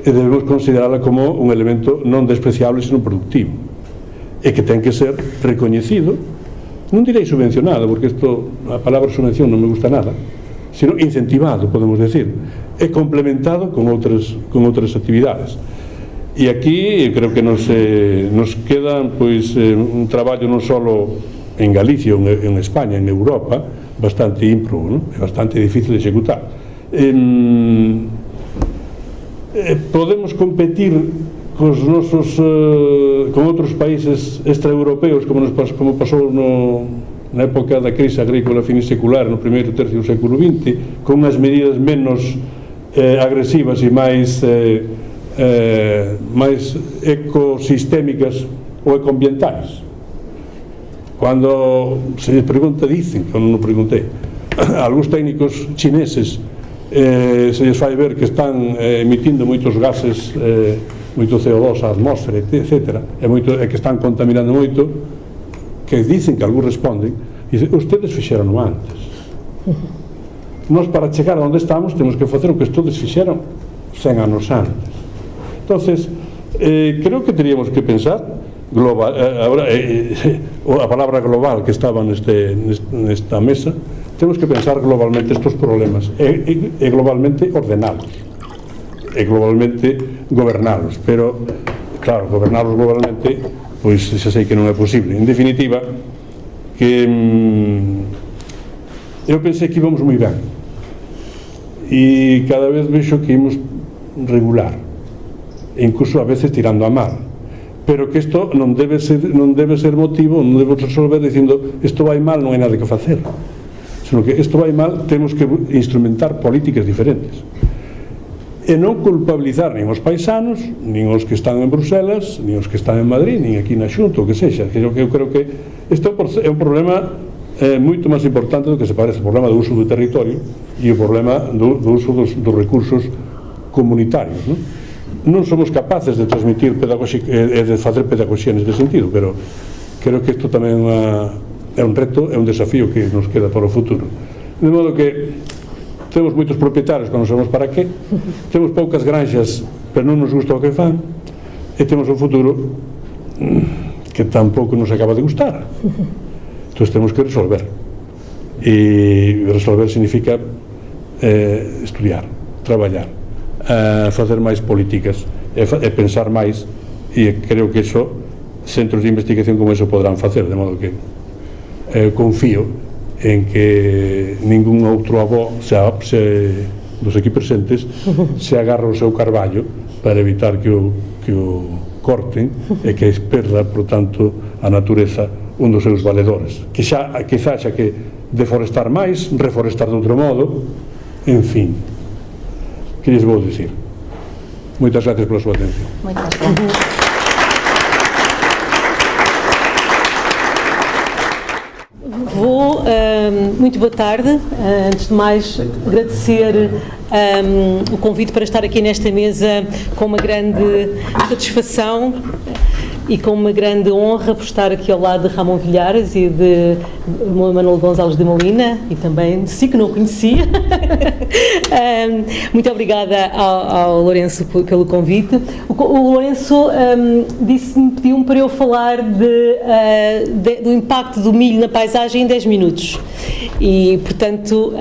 e debemos considerala como un elemento non despreciable, sino productivo, e que ten que ser recoñecido, non direi subvencionado, porque a palabra subvención non me gusta nada, sino incentivado, podemos decir, e complementado con outras actividades. E aquí creo que nos queda un traballo non só en Galicia, en España, en Europa, bastante ímprobo, é bastante difícil de executar. Podemos competir con outros países extraeuropeos como pasou na época da crise agrícola finisecular no primeiro tercio do século XX, con unhas medidas menos agresivas e máis ecosistémicas ou ecoambientais. Cando se me pregunta, dicen, que eu non o preguntei, algúns técnicos chineses se lles fai ver que están emitindo moitos gases, moito CO2 á atmósfera, etc., e que están contaminando moito, que dicen que algúns responden, e dicen, ustedes fixeron antes. Nós, para chegar a onde estamos, temos que facer o que todos fixeron 100 anos antes. Entonces, creo que teríamos que pensar global, a palabra global que estaba nesta mesa, temos que pensar globalmente estes problemas e globalmente ordenalos e globalmente gobernalos, pero claro, gobernalos globalmente pois xa sei que non é posible. En definitiva, que eu pensei que íbamos moi ben e cada vez vexo que íbamos regular, incluso a veces tirando a mal, pero que isto non debe ser motivo, non debe resolver dicindo isto vai mal, non hai nada que facer, senón que isto vai mal, temos que instrumentar políticas diferentes e non culpabilizar nin os paisanos, nin os que están en Bruselas, nin os que están en Madrid, nin aquí na Xunta, o que sexa. Eu creo que isto é un problema moito máis importante do que se parece, o problema do uso do territorio e o problema do uso dos recursos comunitarios, non somos capaces de transmitir e de facer pedagogía neste sentido, pero creo que isto tamén é un reto, é un desafío que nos queda para o futuro, de modo que temos moitos propietarios que non sabemos para qué, temos poucas granxas pero non nos gusta o que fan, e temos un futuro que tampouco nos acaba de gustar. Entón temos que resolver, e resolver significa estudiar, traballar, facer máis políticas e pensar máis, e creo que iso centros de investigación como iso podrán facer, de modo que confío en que ningún outro avó dos aquí presentes se agarra o seu carballo para evitar que o corten e que perda, por tanto, a natureza un dos seus valedores, que xa xa que deforestar máis, reforestar de outro modo, en fin, que lles vou dicir? Moitas gracias pola súa atención. Moitas gracias. Muito boa tarde. Antes de mais, agradecer o convite para estar aqui nesta mesa com uma grande satisfação e com uma grande honra por estar aqui ao lado de Ramon Vilhares e de Manuel Gonçalves de Molina, e também de si, que não conhecia. Muito obrigada ao Lourenço pelo convite. O Lourenço pediu-me para eu falar do impacto do milho na paisagem em 10 minutos. E, portanto,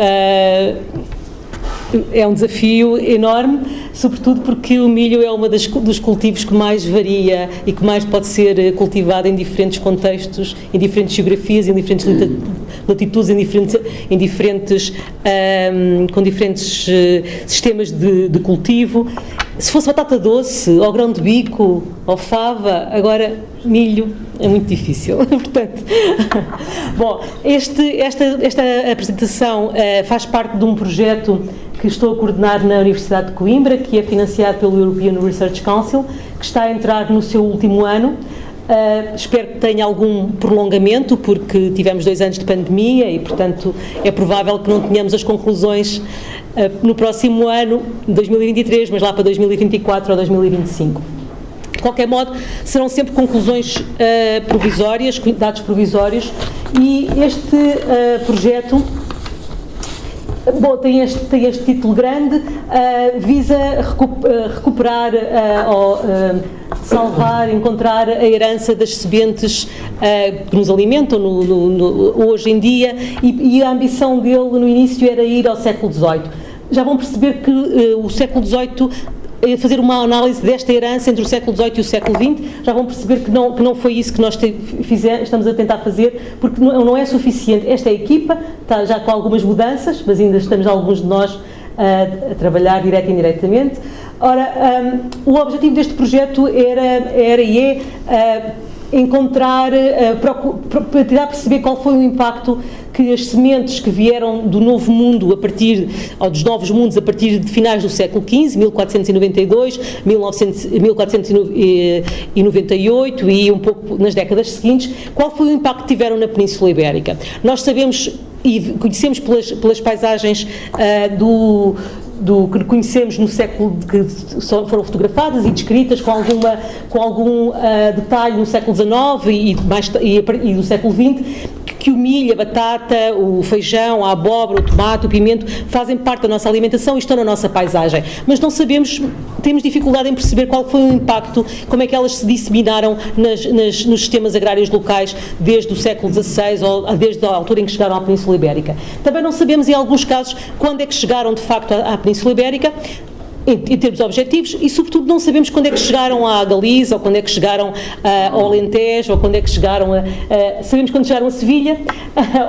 é um desafio enorme, sobretudo porque o milho é uma dos cultivos que mais varia e que mais pode ser cultivado em diferentes contextos, em diferentes geografias, em diferentes latitudes, com diferentes sistemas de cultivo. Se fosse batata doce, ou grão de bico, ou fava, agora milho é muito difícil. Portanto, bom, esta apresentação faz parte de um projeto que estou a coordenar na Universidade de Coimbra, que é financiado pelo European Research Council, que está a entrar no seu último ano. Espero que tenha algum prolongamento, porque tivemos 2 anos de pandemia e, portanto, é provável que não tenhamos as conclusões no próximo ano, 2023, mas lá para 2024 ou 2025. De qualquer modo, serão sempre conclusões provisórias, dados provisórios, e este projeto, bom, tem este título grande, visa recuperar ou salvar, encontrar a herança das sementes que nos alimentam hoje em dia, e a ambição dele no início era ir ao século XVIII. Já vão perceber que o século XVIII, fazer uma análise desta herança entre o século XVIII e o século XX, já vão perceber que não foi isso que nós estamos a tentar fazer, porque não é suficiente. Esta equipa está já com algumas mudanças, mas ainda estamos alguns de nós a trabalhar direto e indiretamente. Ora, o objetivo deste projeto era e é encontrar, tentar perceber qual foi o impacto que as sementes que vieram do novo mundo ou dos novos mundos a partir de finais do século XV, 1492, 1498 e um pouco nas décadas seguintes, qual foi o impacto que tiveram na Península Ibérica. Nós sabemos e conhecemos pelas paisagens do que conhecemos no século, que foram fotografadas e descritas com algum detalhe no século XIX e no século XX, que o milho, a batata, o feijão, a abóbora, o tomate, o pimento fazem parte da nossa alimentação e estão na nossa paisagem. Mas não sabemos, temos dificuldade em perceber qual foi o impacto, como é que elas se disseminaram nos sistemas agrários locais desde o século XVI ou desde a altura em que chegaram à Península Ibérica. Também não sabemos, em alguns casos, quando é que chegaram de facto à Península Ibérica, em termos objetivos, e sobretudo não sabemos quando é que chegaram à Galiza, ou quando é que chegaram ao Alentejo, ou quando é que chegaram sabemos quando chegaram a Sevilha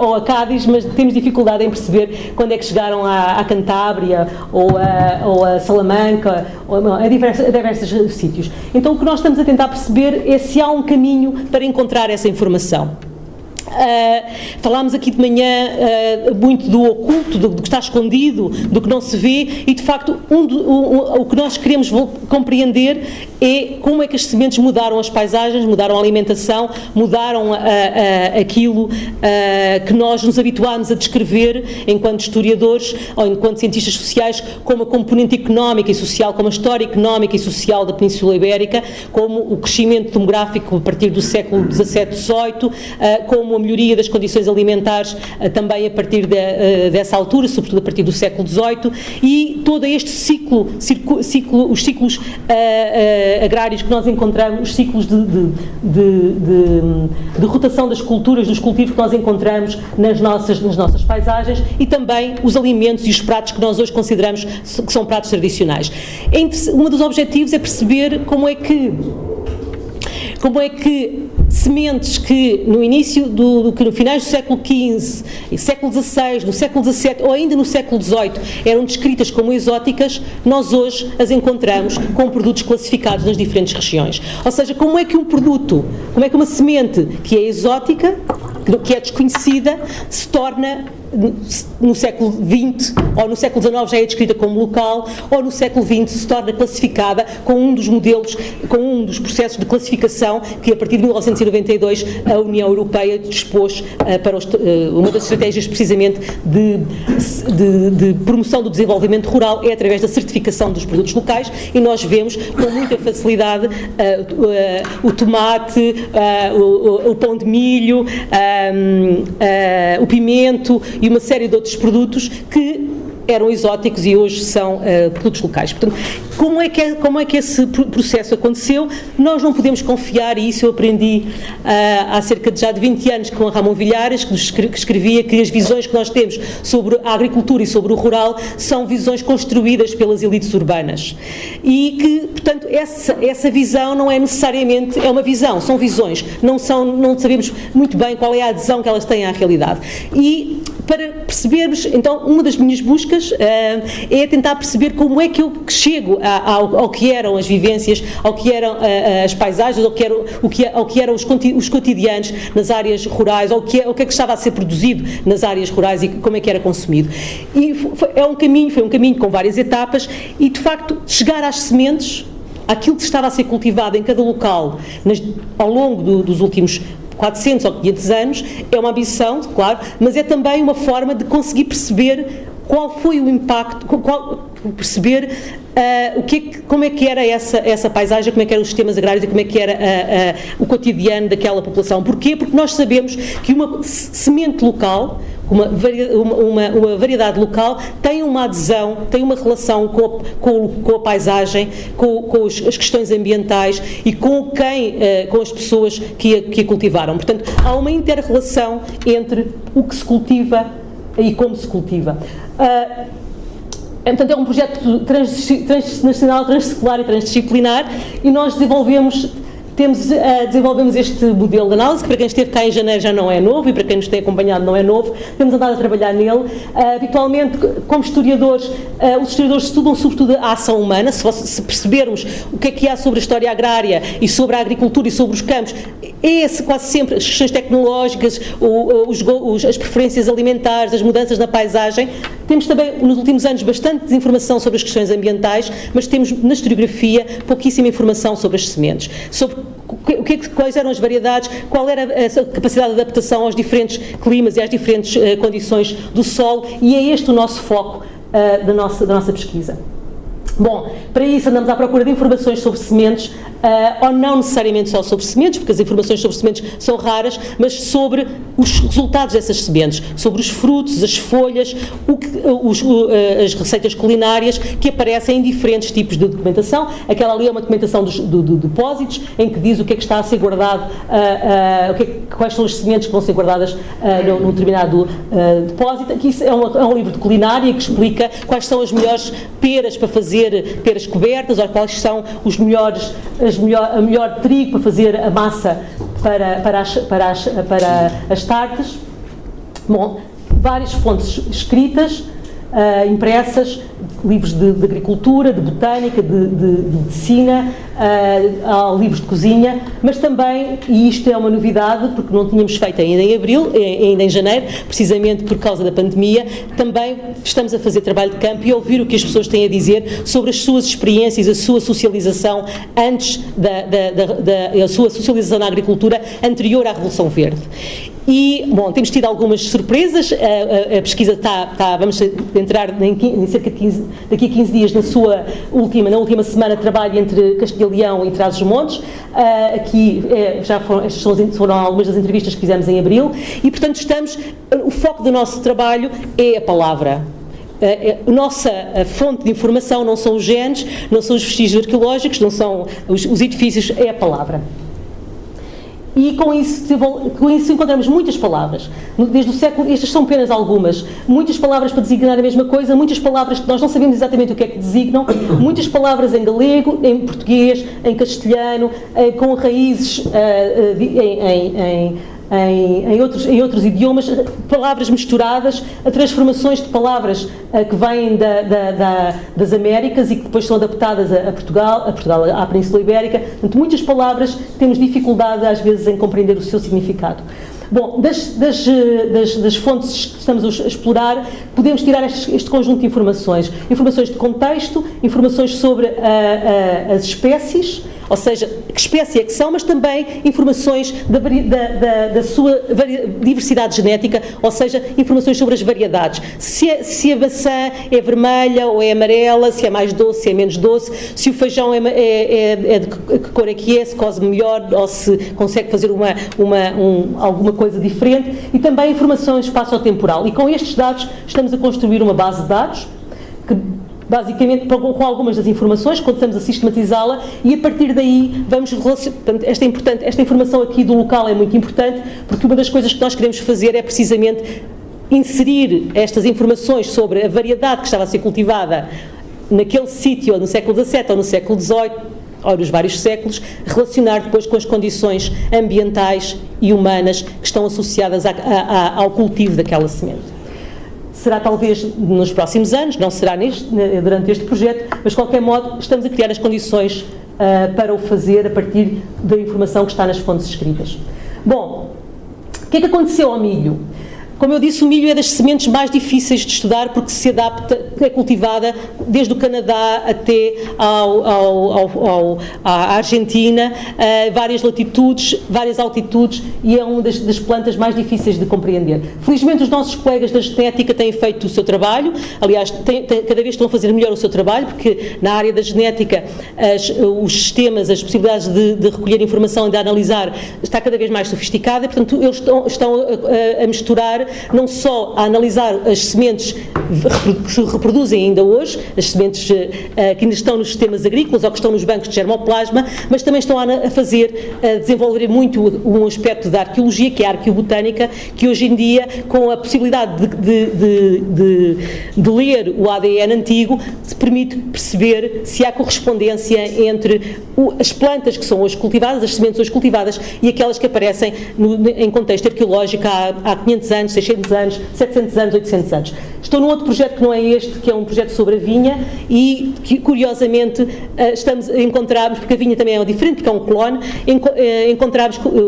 ou a Cádiz, mas temos dificuldade em perceber quando é que chegaram à Cantábria ou a Salamanca, ou a diversos sítios. Então o que nós estamos a tentar perceber é se há um caminho para encontrar essa informação. Falámos aqui de manhã muito do oculto, do que está escondido, do que não se vê, e de facto o que nós queremos compreender é como é que as sementes mudaram as paisagens, mudaram a alimentação, mudaram aquilo que nós nos habituámos a descrever enquanto historiadores ou enquanto cientistas sociais como a componente económica e social, como a história económica e social da Península Ibérica, como o crescimento demográfico a partir do século XVII, XVIII, como a melhoria das condições alimentares também a partir dessa altura, sobretudo a partir do século XVIII, e todo este ciclo, os ciclos agrários que nós encontramos, os ciclos de rotação das culturas, dos cultivos que nós encontramos nas nossas paisagens, e também os alimentos e os pratos que nós hoje consideramos que são pratos tradicionais. Um dos objetivos é perceber como é que sementes que no início que no finais do século XV, século XVI, no século XVII ou ainda no século XVIII eram descritas como exóticas, nós hoje as encontramos com produtos classificados nas diferentes regiões. Ou seja, como é que como é que uma semente que é exótica, que é desconhecida, se torna no século XX ou no século XIX já é descrita como local, ou no século XX se torna classificada com um dos modelos, com um dos processos de classificação que a partir de 1992 a União Europeia dispôs para uma das estratégias precisamente de promoção do desenvolvimento rural é através da certificação dos produtos locais, e nós vemos com muita facilidade o tomate, o pão de milho, o pimento e uma série de outros produtos que eram exóticos e hoje são produtos locais. Portanto, como é que esse processo aconteceu? Nós não podemos confiar, e isso eu aprendi há cerca de já de 20 anos com a Ramon Vilhares, que escrevia que as visões que nós temos sobre a agricultura e sobre o rural são visões construídas pelas elites urbanas. E que, portanto, essa visão não é necessariamente, é uma visão, são visões, não sabemos muito bem qual é a adesão que elas têm à realidade. E para percebermos, então, uma das minhas buscas é tentar perceber como é que eu chego ao que eram as vivências, ao que eram as paisagens, ao que eram os cotidianos nas áreas rurais, ao que é que estava a ser produzido nas áreas rurais e como é que era consumido. E foi um caminho com várias etapas, e de facto chegar às sementes, aquilo que estava a ser cultivado em cada local ao longo dos últimos 400 ou 500 anos, é uma ambição, claro, mas é também uma forma de conseguir perceber qual foi o impacto, perceber como é que era essa paisagem, como é que eram os sistemas agrários e como é que era o cotidiano daquela população. Porquê? Porque nós sabemos que uma semente local, uma variedade local, tem uma adesão, tem uma relação com a paisagem, com as questões ambientais e com as pessoas que a cultivaram. Portanto, há uma inter-relação entre o que se cultiva e como se cultiva. Portanto, é um projeto transnacional, transsecular e transdisciplinar, e nós desenvolvemos este modelo de análise, que para quem esteve cá em janeiro já não é novo, e para quem nos tem acompanhado não é novo, temos andado a trabalhar nele. Habitualmente, como historiadores, os historiadores estudam sobretudo a ação humana. Se percebermos o que há sobre a história agrária e sobre a agricultura e sobre os campos, quase sempre as questões tecnológicas, as preferências alimentares, as mudanças na paisagem. Temos também, nos últimos anos, bastante desinformação sobre as questões ambientais, mas temos na historiografia pouquíssima informação sobre as sementes, sobre quais eram as variedades, qual era a capacidade de adaptação aos diferentes climas e às diferentes condições do solo, e é este o nosso foco da nossa pesquisa. Bom, para isso andamos à procura de informações sobre sementes, ou não necessariamente só sobre sementes, porque as informações sobre sementes são raras, mas sobre os resultados dessas sementes, sobre os frutos, as folhas, as receitas culinárias que aparecem em diferentes tipos de documentação. Aquela ali é uma documentação dos depósitos, em que diz o que é que está a ser guardado, quais são as sementes que vão ser guardadas num determinado depósito. Aqui é um livro de culinária que explica quais são as melhores peras para fazer peras cobertas, ou quais são a melhor trigo para fazer a massa para as tartas. Bom, várias fontes escritas, impressas, livros de agricultura, de botânica, de medicina, livros de cozinha, mas também, e isto é uma novidade, porque não tínhamos feito ainda em abril, ainda em janeiro, precisamente por causa da pandemia, também estamos a fazer trabalho de campo e a ouvir o que as pessoas têm a dizer sobre as suas experiências, a sua socialização antes a sua socialização na agricultura anterior à Revolução Verde. E, bom, temos tido algumas surpresas, a pesquisa vamos entrar em cerca de daqui a 15 dias na última semana de trabalho entre Castilho e Leão e Trás-os-Montes. Aqui estas foram algumas das entrevistas que fizemos em abril e, portanto, o foco do nosso trabalho é a palavra. A nossa fonte de informação não são os genes, não são os vestígios arqueológicos, não são os edifícios, é a palavra. E com isso encontramos muitas palavras, desde o século, estas são apenas algumas, muitas palavras para designar a mesma coisa, muitas palavras que nós não sabemos exatamente o que é que designam, muitas palavras em galego, em português, em castelhano, com raízes em outros idiomas, palavras misturadas, transformações de palavras que vêm das Américas e que depois são adaptadas a Portugal, à Península Ibérica. Portanto, muitas palavras temos dificuldade às vezes em compreender o seu significado. Bom, das fontes que estamos a explorar, podemos tirar este conjunto de informações de contexto, informações sobre as espécies, ou seja, que espécie é que são, mas também informações da sua diversidade genética, ou seja, informações sobre as variedades. Se a maçã é vermelha ou é amarela, se é mais doce, se é menos doce, se o feijão é de que cor é que é, se coze melhor ou se consegue fazer alguma coisa diferente, e também informações espaço-temporal. E com estes dados estamos a construir uma base de dados que basicamente com algumas das informações, quando estamos a sistematizá-la, e a partir daí vamos relacionar. Esta informação aqui do local é muito importante, porque uma das coisas que nós queremos fazer é precisamente inserir estas informações sobre a variedade que estava a ser cultivada naquele sítio, ou no século XVII ou no século XVIII, ou nos vários séculos, relacionar depois com as condições ambientais e humanas que estão associadas ao cultivo daquela semente. Será talvez nos próximos anos, não será durante este projeto, mas de qualquer modo estamos a criar as condições para o fazer a partir da informação que está nas fontes escritas. Bom, o que é que aconteceu ao milho? Como eu disse, o milho é das sementes mais difíceis de estudar porque se adapta, é cultivada desde o Canadá até à Argentina, várias latitudes, várias altitudes, e é uma das plantas mais difíceis de compreender. Felizmente os nossos colegas da genética têm feito o seu trabalho, aliás, cada vez estão a fazer melhor o seu trabalho, porque na área da genética os sistemas, as possibilidades de recolher informação e de analisar está cada vez mais sofisticada, e, portanto, eles estão a misturar não só a analisar as sementes que se reproduzem ainda hoje, as sementes que ainda estão nos sistemas agrícolas ou que estão nos bancos de germoplasma, mas também estão a desenvolver muito um aspecto da arqueologia, que é a arqueobotânica, que hoje em dia, com a possibilidade de ler o ADN antigo, se permite perceber se há correspondência entre as plantas que são hoje cultivadas, as sementes hoje cultivadas, e aquelas que aparecem em contexto arqueológico há 500 anos, 600 anos, 700 anos, 800 anos. Estou num outro projeto que não é este, que é um projeto sobre a vinha e que, curiosamente, encontramos, porque a vinha também é diferente, porque é um clone,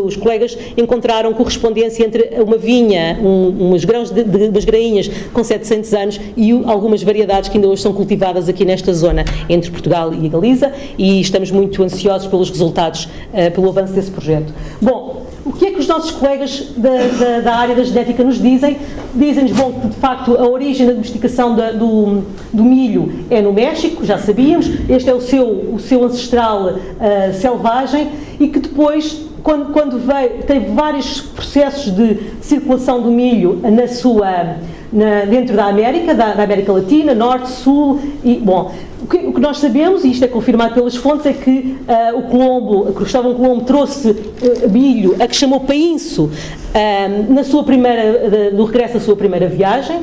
os colegas encontraram correspondência entre uma vinha, umas grainhas com 700 anos e algumas variedades que ainda hoje são cultivadas aqui nesta zona, entre Portugal e a Galiza, e estamos muito ansiosos pelos resultados, pelo avanço desse projeto. Bom, o que é que os nossos colegas da área da genética nos dizem? Dizem-nos, bom, que de facto a origem da domesticação do milho é no México, já sabíamos, este é o seu ancestral selvagem, e que depois, quando veio, teve vários processos de circulação do milho dentro da América, da América Latina, Norte, Sul, e, bom, o que nós sabemos, e isto é confirmado pelas fontes, é que Cristóvão Colombo trouxe milho a que chamou painço no regresso à sua primeira viagem,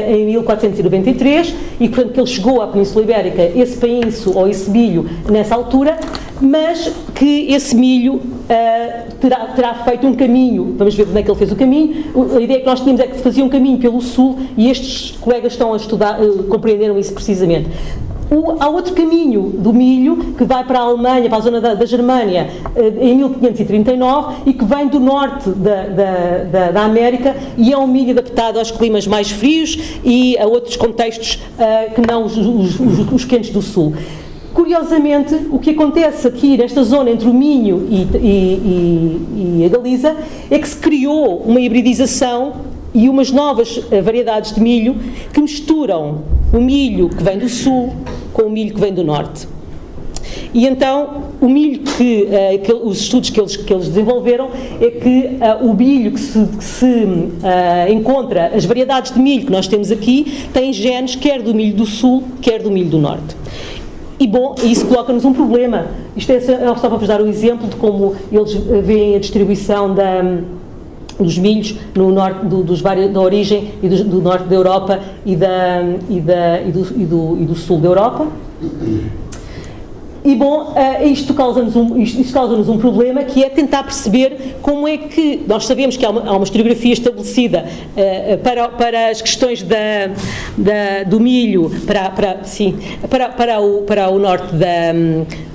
em 1493, e portanto que ele chegou à Península Ibérica, esse painço ou esse milho nessa altura, mas que esse milho terá feito um caminho, vamos ver onde é que ele fez o caminho. A ideia que nós tínhamos é que fazia um caminho pelo sul, e estes colegas estão a estudar, compreenderam isso precisamente. Há outro caminho do milho que vai para a Alemanha, para a zona da Germânia, em 1539, e que vem do norte da América, e é um milho adaptado aos climas mais frios e a outros contextos que não os quentes do sul. Curiosamente, o que acontece aqui nesta zona entre o Minho e a Galiza é que se criou uma hibridização e umas novas variedades de milho que misturam o milho que vem do sul com o milho que vem do norte. E então, o milho os estudos que eles desenvolveram é que o milho que se encontra, as variedades de milho que nós temos aqui, têm genes quer do milho do sul, quer do milho do norte. E, bom, isso coloca-nos um problema. Isto é só para vos dar um exemplo de como eles veem a distribuição dos milhos no norte, da origem e do norte da Europa e do sul da Europa. E, bom, isto causa-nos um problema, que é tentar perceber como é que nós sabemos que há uma historiografia estabelecida para as questões do milho para o norte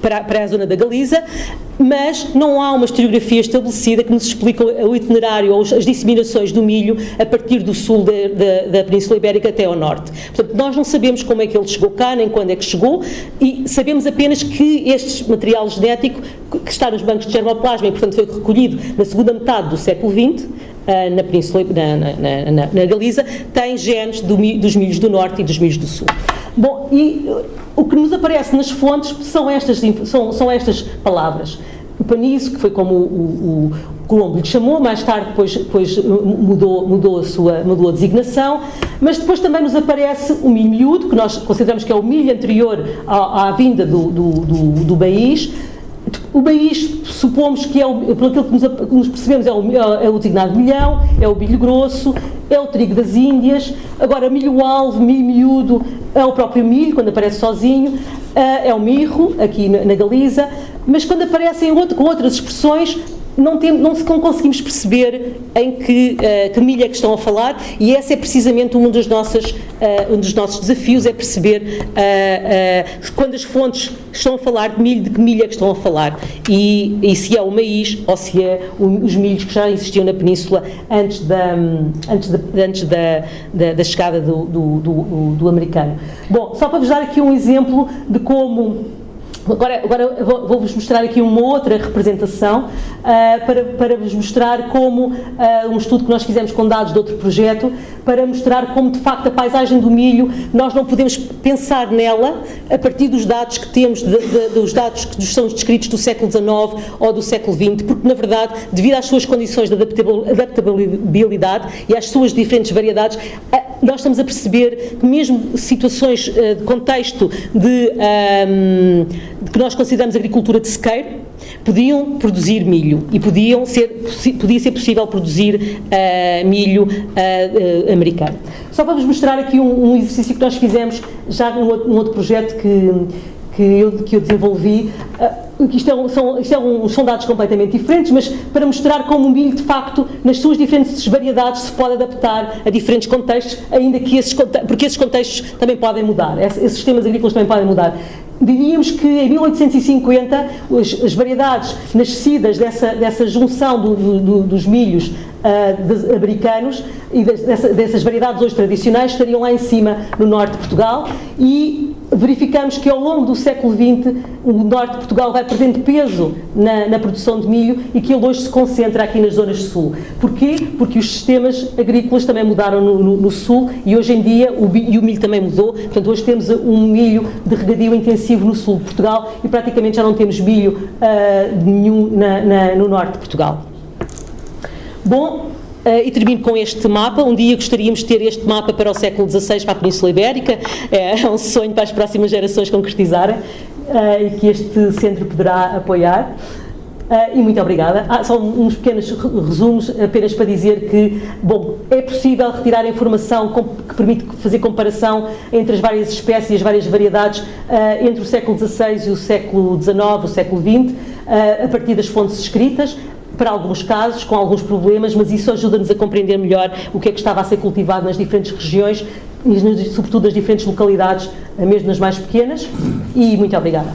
para a zona da Galiza, mas não há uma historiografia estabelecida que nos explique o itinerário ou as disseminações do milho a partir do sul da Península Ibérica até ao norte. Portanto, nós não sabemos como é que ele chegou cá, nem quando é que chegou, e sabemos apenas que este material genético que está nos bancos de germoplasma e, portanto, foi recolhido na segunda metade do século XX, na Península, na Galiza, tem genes dos milhos do norte e dos milhos do sul. Bom, e o que nos aparece nas fontes são estas palavras. O paniço, que foi como o Colombo lhe chamou, mais tarde depois mudou a designação, mas depois também nos aparece o milho miúdo, que nós consideramos que é o milho anterior à vinda do país. O maíz, supomos que por aquilo que nos percebemos, é o designado milhão, é o milho grosso, é o trigo das Índias. Agora, milho-alvo, milho miúdo, é o próprio milho, quando aparece sozinho, é o mirro, aqui na Galiza, mas quando aparecem com outras expressões, não conseguimos perceber em que milho é que estão a falar, e esse é precisamente um dos nossos desafios, é perceber quando as fontes estão a falar de que milho é que estão a falar, e se é o maíz ou se é os milhos que já existiam na Península antes da chegada do americano. Bom, só para vos dar aqui um exemplo de como... Agora vou-vos mostrar aqui uma outra representação para vos mostrar como um estudo que nós fizemos com dados de outro projeto, para mostrar como de facto a paisagem do milho, nós não podemos pensar nela a partir dos dados que temos, dos dados que são descritos do século XIX ou do século XX, porque na verdade, devido às suas condições de adaptabilidade e às suas diferentes variedades, nós estamos a perceber que mesmo situações de contexto que nós consideramos agricultura de sequeiro, podiam produzir milho e podia ser possível produzir milho americano. Só para vos mostrar aqui um exercício que nós fizemos já num outro projeto que eu desenvolvi, que são dados completamente diferentes, mas para mostrar como o milho, de facto, nas suas diferentes variedades, se pode adaptar a diferentes contextos, ainda que porque esses contextos também podem mudar, esses sistemas agrícolas também podem mudar. Diríamos que em 1850 as variedades nascidas dessa junção dos milhos americanos e dessas variedades hoje tradicionais estariam lá em cima no norte de Portugal, e verificamos que ao longo do século XX o norte de Portugal vai perdendo peso na produção de milho e que ele hoje se concentra aqui nas zonas sul. Porquê? Porque os sistemas agrícolas também mudaram no sul, e hoje em dia o milho também mudou. Portanto, hoje temos um milho de regadio intensivo no sul de Portugal e praticamente já não temos milho nenhum no norte de Portugal. Bom, e termino com este mapa. Um dia gostaríamos de ter este mapa para o século XVI, para a Península Ibérica. É um sonho para as próximas gerações concretizarem, e que este centro poderá apoiar. E muito obrigada. Só uns pequenos resumos, apenas para dizer que, bom, é possível retirar a informação que permite fazer comparação entre as várias espécies e as várias variedades entre o século XVI e o século XIX, o século XX, a partir das fontes escritas, para alguns casos, com alguns problemas, mas isso ajuda-nos a compreender melhor o que é que estava a ser cultivado nas diferentes regiões e, sobretudo, nas diferentes localidades, mesmo nas mais pequenas. E muito obrigada.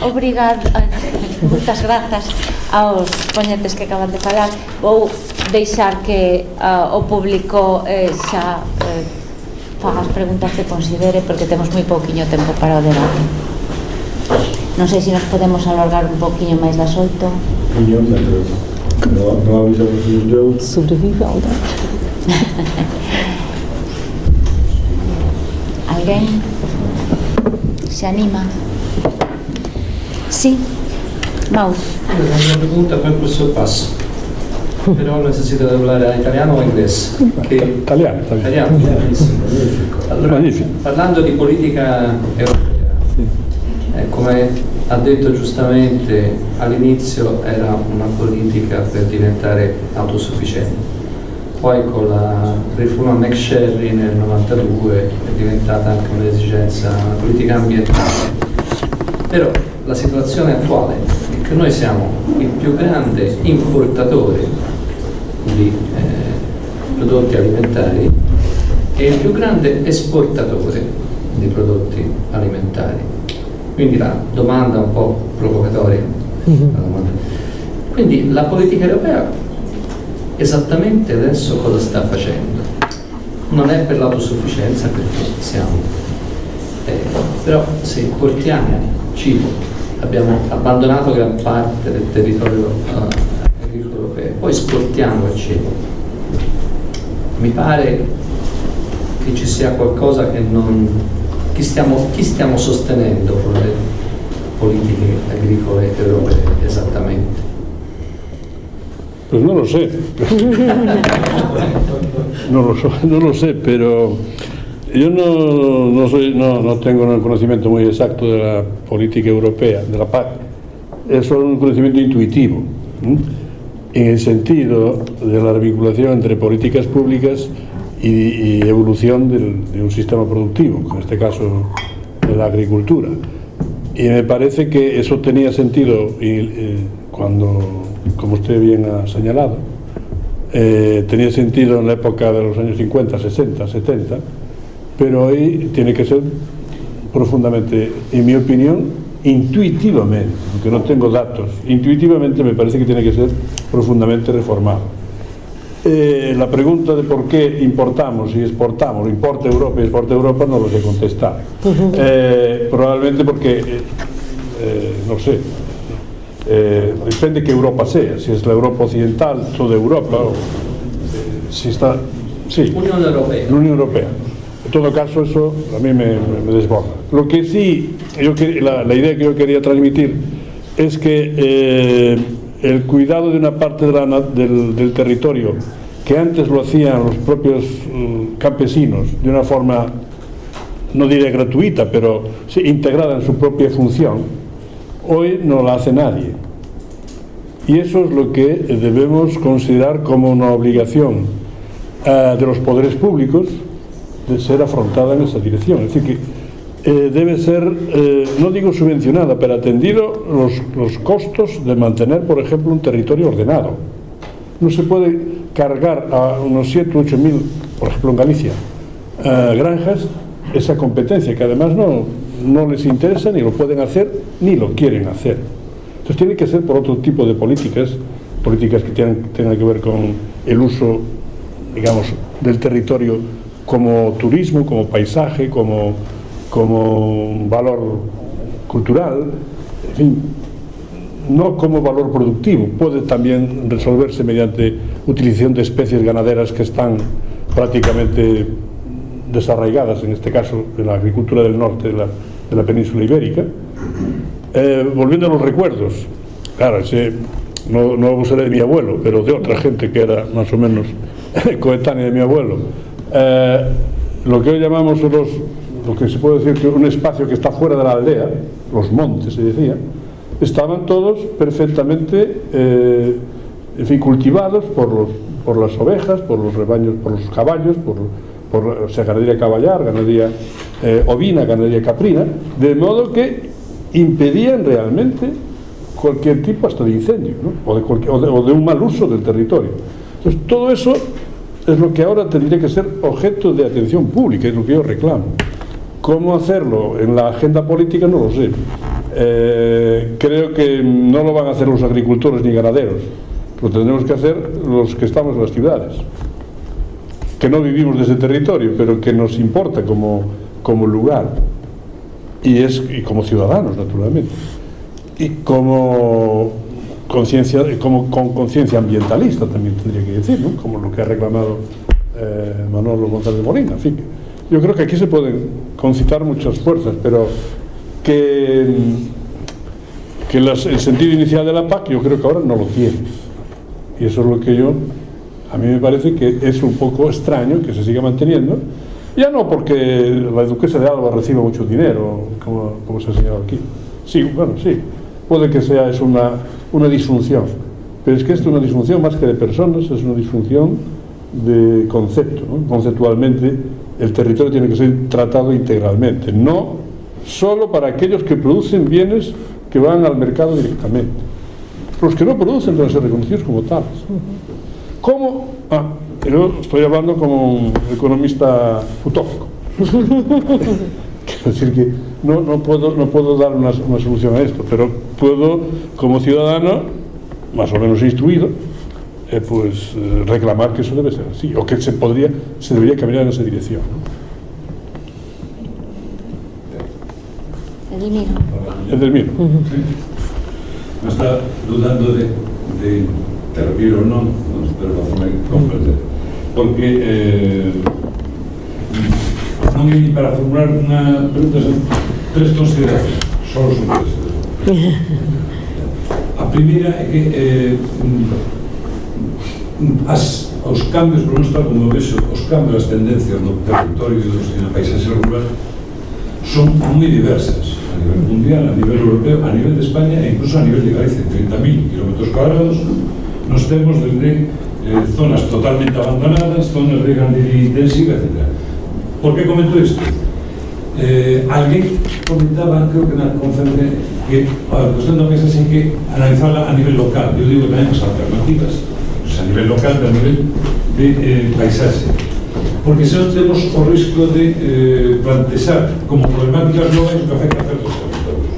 Obrigada. Moitas grazas aos poñentes que acaban de falar. Vou deixar que o público xa faga as preguntas que considere, porque temos moi pouquiño tempo para o debate. Non sei se nos podemos alargar un pouquiño máis das 8. No avisamos eu. Sobrevive a aldade. Alguén se anima? Sí, Mauro. La mia pregunta poi questo passo, però necessito di parlare italiano o inglese? Italiano. Allora, parlando di politica europea, come ha detto giustamente all'inizio, era una politica per diventare autosufficienti, poi con la riforma McSherry nel 92 è diventata anche un'esigenza, una politica ambientale. Però la situazione attuale è che noi siamo il più grande importatore di prodotti alimentari e il più grande esportatore di prodotti alimentari. Quindi la domanda è un po' provocatoria. Quindi la politica europea esattamente adesso cosa sta facendo? Non è per l'autosufficienza, perché siamo, però se importiamo cibo, abbiamo abbandonato gran parte del territorio agricolo europeo, poi esportiamo il cibo. Mi pare che ci sia qualcosa che non... Chi stiamo sostenendo con le politiche agricole europee esattamente? Pues no lo sé. No lo sé, pero yo no tengo un conocimiento muy exacto de la política europea, de la PAC. Es solo un conocimiento intuitivo, en el sentido de la vinculación entre políticas públicas y evolución de un sistema productivo, en este caso de la agricultura. Y me parece que eso tenía sentido cuando, como usted bien ha señalado, tenía sentido en la época de los años 50, 60, 70, pero hoy tiene que ser profundamente, en mi opinión, intuitivamente, porque no tengo datos, intuitivamente me parece que tiene que ser profundamente reformado. La pregunta de por qué importamos y exportamos, importa Europa y exporta Europa, no lo sé contestar. Probablemente porque, no sé, depende qué Europa sea, si es la Europa occidental, toda Europa, o si está... Sí, Unión Europea. La Unión Europea. En todo caso, eso a mí me desborda. Lo que sí, la idea que yo quería transmitir es que el cuidado de una parte del territorio que antes lo hacían los propios campesinos de una forma, no diré gratuita, pero sí, integrada en su propia función, hoy no la hace nadie. Y eso es lo que debemos considerar como una obligación de los poderes públicos de ser afrontada en esa dirección. Es decir, que debe ser, no digo subvencionada, pero atendido los costos de mantener, por ejemplo, un territorio ordenado. No se puede cargar a unos 7 u 8 mil, por ejemplo en Galicia, granjas, esa competencia que además no les interesa, ni lo pueden hacer, ni lo quieren hacer. Entonces tiene que ser por otro tipo de políticas que tengan que ver con el uso, digamos, del territorio como turismo, como paisaje, como valor cultural, en fin, no como valor productivo. Puede también resolverse mediante utilización de especies ganaderas que están prácticamente desarraigadas, en este caso en la agricultura del norte de la península ibérica. Volviendo a los recuerdos, claro, no abusaré de mi abuelo, pero de otra gente que era más o menos coetánea de mi abuelo. Lo que hoy llamamos lo que se puede decir que un espacio que está fuera de la aldea, los montes se decía, estaban todos perfectamente en fin, cultivados por las ovejas, por los rebaños, por los caballos, o sea, ganadería caballar, ganadería ovina, ganadería caprina, de modo que impedían realmente cualquier tipo hasta de incendio, ¿no? o de un mal uso del territorio. Entonces todo eso es lo que ahora tendría que ser objeto de atención pública, es lo que yo reclamo. ¿Cómo hacerlo en la agenda política? No lo sé. Creo que no lo van a hacer los agricultores ni ganaderos, lo tendremos que hacer los que estamos en las ciudades, que no vivimos de ese territorio, pero que nos importa como lugar, y como ciudadanos, naturalmente, y con conciencia ambientalista también tendría que decir, ¿no? Como lo que ha reclamado Manolo González Molina. En fin, yo creo que aquí se pueden concitar muchas fuerzas, pero que el sentido inicial de la PAC yo creo que ahora no lo tiene, y eso es lo que a mí me parece que es un poco extraño que se siga manteniendo, ya no porque la duquesa de Alba reciba mucho dinero, como se ha señalado aquí. Sí, bueno, sí, puede que sea una disfunción, pero es que esto es una disfunción más que de personas, es una disfunción de concepto, ¿no? Conceptualmente el territorio tiene que ser tratado integralmente, no solo para aquellos que producen bienes que van al mercado directamente. Los que no producen deben ser reconocidos como tales. ¿Cómo? Yo estoy hablando como un economista utópico. Quiero decir que no puedo dar una solución a esto, pero puedo, como ciudadano, más o menos instruido, reclamar que eso debe ser así, o que se debería caminar en esa dirección, ¿no? Edelmiro. No está dudando de intervir o non, pero faceme comprender, porque non é para formular unha pregunta, son 3 consideracións, só son 3. A primeira é que os cambios, por non estar como vexo, os cambios, as tendencias no territorio e na paisaxe rural son moi diversas a nivel mundial, a nivel europeo, a nivel de España e incluso a nivel de Galicia. 30.000 km², nos temos desde zonas totalmente abandonadas, zonas de ganadería intensiva, etc. Por que comento isto? Alguén comentaba, creo que na conferencia, que a cuestión da paisaxe hai que analizarla a nivel local. Eu digo tamén as alternativas, a nivel local, a nivel de paisaxe, porque senón temos o risco de plantexar como problemáticas globais o que afecta a certos territorios.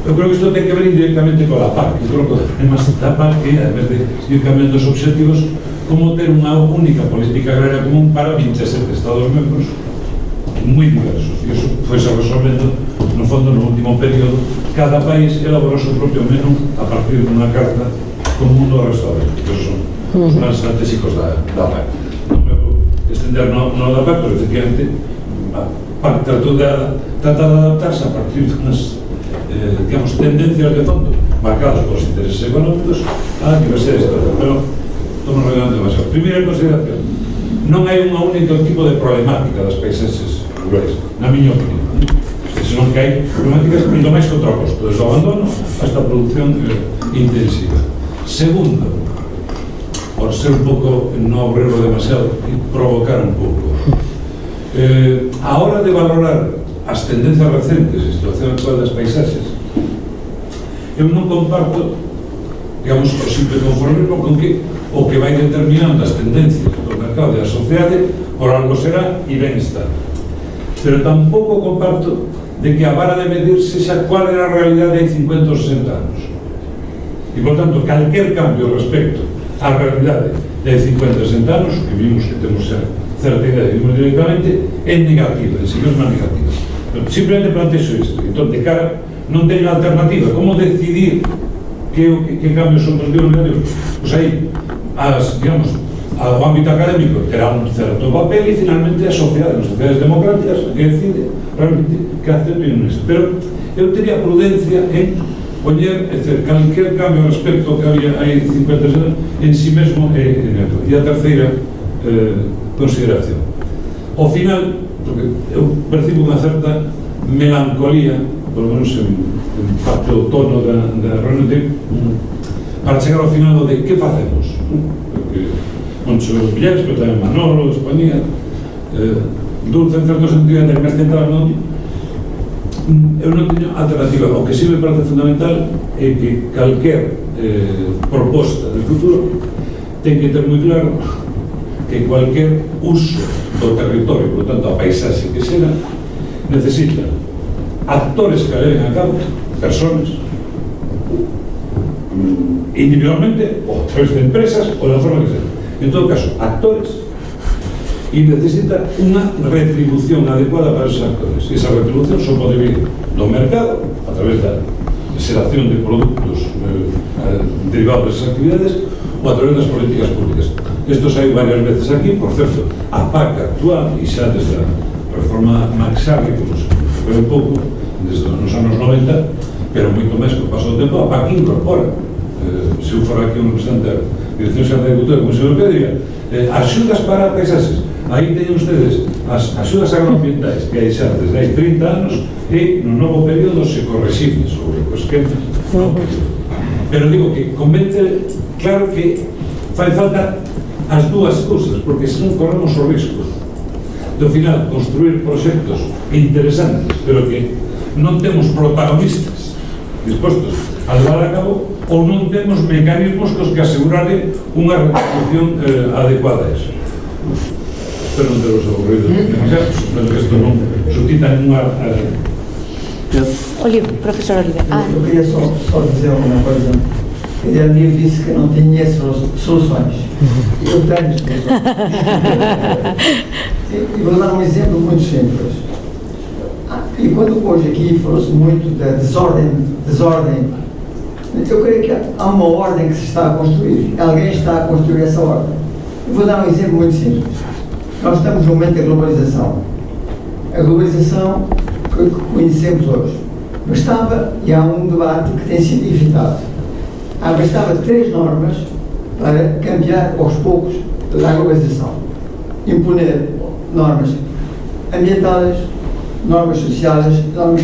Eu creo que isto ten que ver indirectamente con a PAC. Eu creo que además da PAC que, a vez de ir cambiando os objetivos, como ter unha única política agraria común para 27 Estados membros moi diversos, e iso foi se resolvendo no fondo no último período. Cada país elaborou o seu propio menú a partir dunha carta común do restaurante, que son os planes estratégicos da PAC. Non me vou extender no da PAC, pero efectivamente a PAC tratou de adaptarse a partir de unhas digamos, tendencias de fondo marcadas polos intereses económicos a diversidade histórica, pero estamos regalando demasiado. Primeira consideración, non hai unha única tipo de problemática das paisaxes rurais, na miña opinión. senón que hai problemáticas moito máis contra o costo, desde o abandono hasta a produción intensiva. Segundo, por ser un pouco, non aburrirlo demasiado e provocar un pouco, a hora de valorar as tendencias recentes e a situación actual das paisaxes, eu non comparto, digamos, o simple conformismo con que o que vai determinando as tendencias do mercado e da sociedade por algo será e ben está. Pero tampouco comparto de que a vara de medir sexa cual era a realidade hai 50 ou 60 anos. E, por tanto, calquer cambio respecto á realidade de 50 ou 60 anos, que vimos que temos certa idea, vimos directamente, é negativa, en si mesma negativa. Simplemente plantexo isto. Entón, de cara, non teño alternativa. Como decidir que cambios son positivos ou negativos? Pois aí, digamos, o ámbito académico terá un certo papel e finalmente a sociedade, as sociedades democráticas, que decide realmente que acepten isto. Pero eu teria prudencia en poñer, calquer cambio respecto ao que había hai 50 anos en si mesmo é negativo. E a terceira consideración. Ao final, porque eu percibo unha certa melancolía, por lo menos en parte do tono da reunión, para chegar ao final de que facemos. Porque Moncho Villés, pero tamén Manolo, España, Dulce, en certo sentido, en máis central, non? Eu non teño alternativa. O que sí me parece fundamental é que calquer proposta de futuro ten que ter moi claro que cualquier uso do territorio, por tanto a paisaxe que será, necesita actores que leven a cabo, personas, individualmente, ou a través de empresas, ou da forma que sea. En todo caso, actores, e necesita unha retribución adecuada para esos actores. E esa retribución só pode vir do mercado, a través da xeración de produtos derivados desas actividades, ou a través das políticas públicas. Isto saiu varias veces aquí, por certo, a PAC actual, e xa desde a reforma Maxarri, que nos foi un pouco, desde os anos 90, pero moito máis co paso do tempo, a PAC incorpora, se eu fora aquí un representante da Dirección Xeral de Agricultura, como se Europea, diría, axudas para paisaxes. Aí teñen ustedes as axudas agroambientais que hai xa desde hai 30 anos e no novo período se correxible sobre o esquema. Pero digo que convence claro que fai falta as dúas cousas, porque senón corremos o risco de, ao final, construir proxectos interesantes, pero que non temos protagonistas dispostos a levar a cabo, ou non temos mecanismos cos que asegurarle unha retribución adecuada a eso. Espero non teros aburrido demasiado, pero que isto non suscita ninguna... Profesor Oliver. Eu queria só dizer alguma coisa. Ele ali disse que não tinha soluções. Eu tenho soluções. E vou dar um exemplo muito simples. E quando hoje aqui falou-se muito da desordem, eu creio que há uma ordem que se está a construir. Alguém está a construir essa ordem. Eu vou dar um exemplo muito simples. Nós estamos no momento da globalização. A globalização que conhecemos hoje. Bastava, e há um debate que tem sido evitado, bastava 3 normas para cambiar aos poucos a globalização. Imponer normas ambientais, normas sociais, normas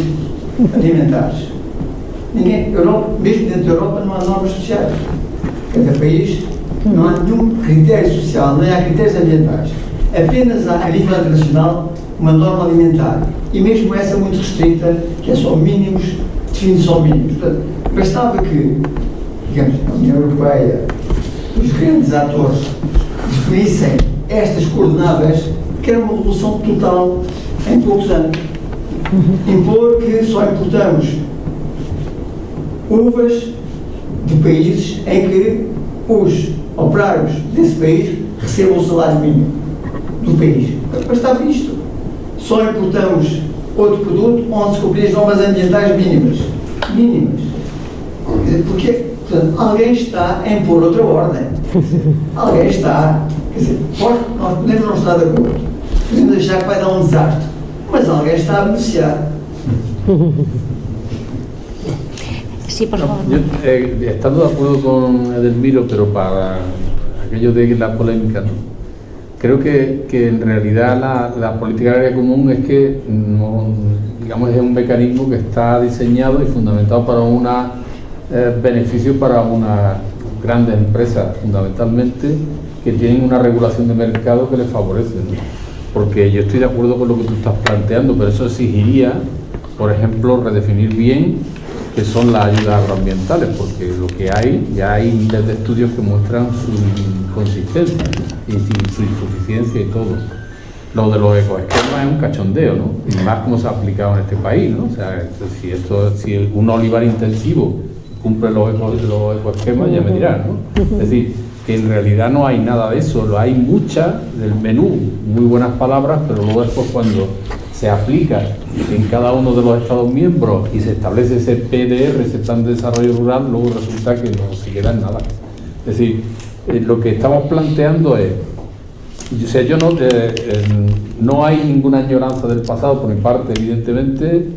alimentares. Europa, mesmo dentro da Europa, não há normas sociais. Cada país não há nenhum critério social, nem há critérios ambientais. Apenas há, a nível internacional, uma norma alimentar. E mesmo essa muito restrita, que é só mínimos, definidos só mínimos. Portanto, bastava que, digamos, a União Europeia, os grandes atores, definissem estas coordenadas, que era uma revolução total em poucos anos. Impor que só importamos uvas de países em que os operários desse país recebam o salário mínimo do país. Bastava isto. Só importamos outro produto onde se cumprem as normas ambientais mínimas. Porque, portanto, alguém está a impor outra ordem. Alguém está, quer dizer, nós podemos não estar de acordo, podemos achar que vai dar um desastre, mas alguém está a beneficiar. Sí, por favor. Yo, estando de acuerdo con Edelmiro, pero para aquello de la polémica, ¿no? Creo que en realidad la política agraria común es que digamos, es un mecanismo que está diseñado y fundamentado para un beneficio para unas grandes empresas, fundamentalmente, que tienen una regulación de mercado que les favorece, ¿no? Porque yo estoy de acuerdo con lo que tú estás planteando, pero eso exigiría, por ejemplo, redefinir bien qué son las ayudas agroambientales, porque lo que hay, ya hay miles de estudios que muestran su inconsistencia y su insuficiencia y todo. Lo de los ecoesquemas es un cachondeo, ¿no? Y más como se ha aplicado en este país, ¿no? O sea, si un olivar intensivo cumple los ecoesquemas, ya me dirán, ¿no? Es decir, que en realidad no hay nada de eso, lo hay mucha del menú, muy buenas palabras, pero luego después cuando se aplica en cada uno de los Estados miembros y se establece ese PDR, ese Plan de Desarrollo Rural, luego resulta que no se queda en nada. Es decir, lo que estamos planteando es, o sea, yo no hay ninguna añoranza del pasado por mi parte, evidentemente,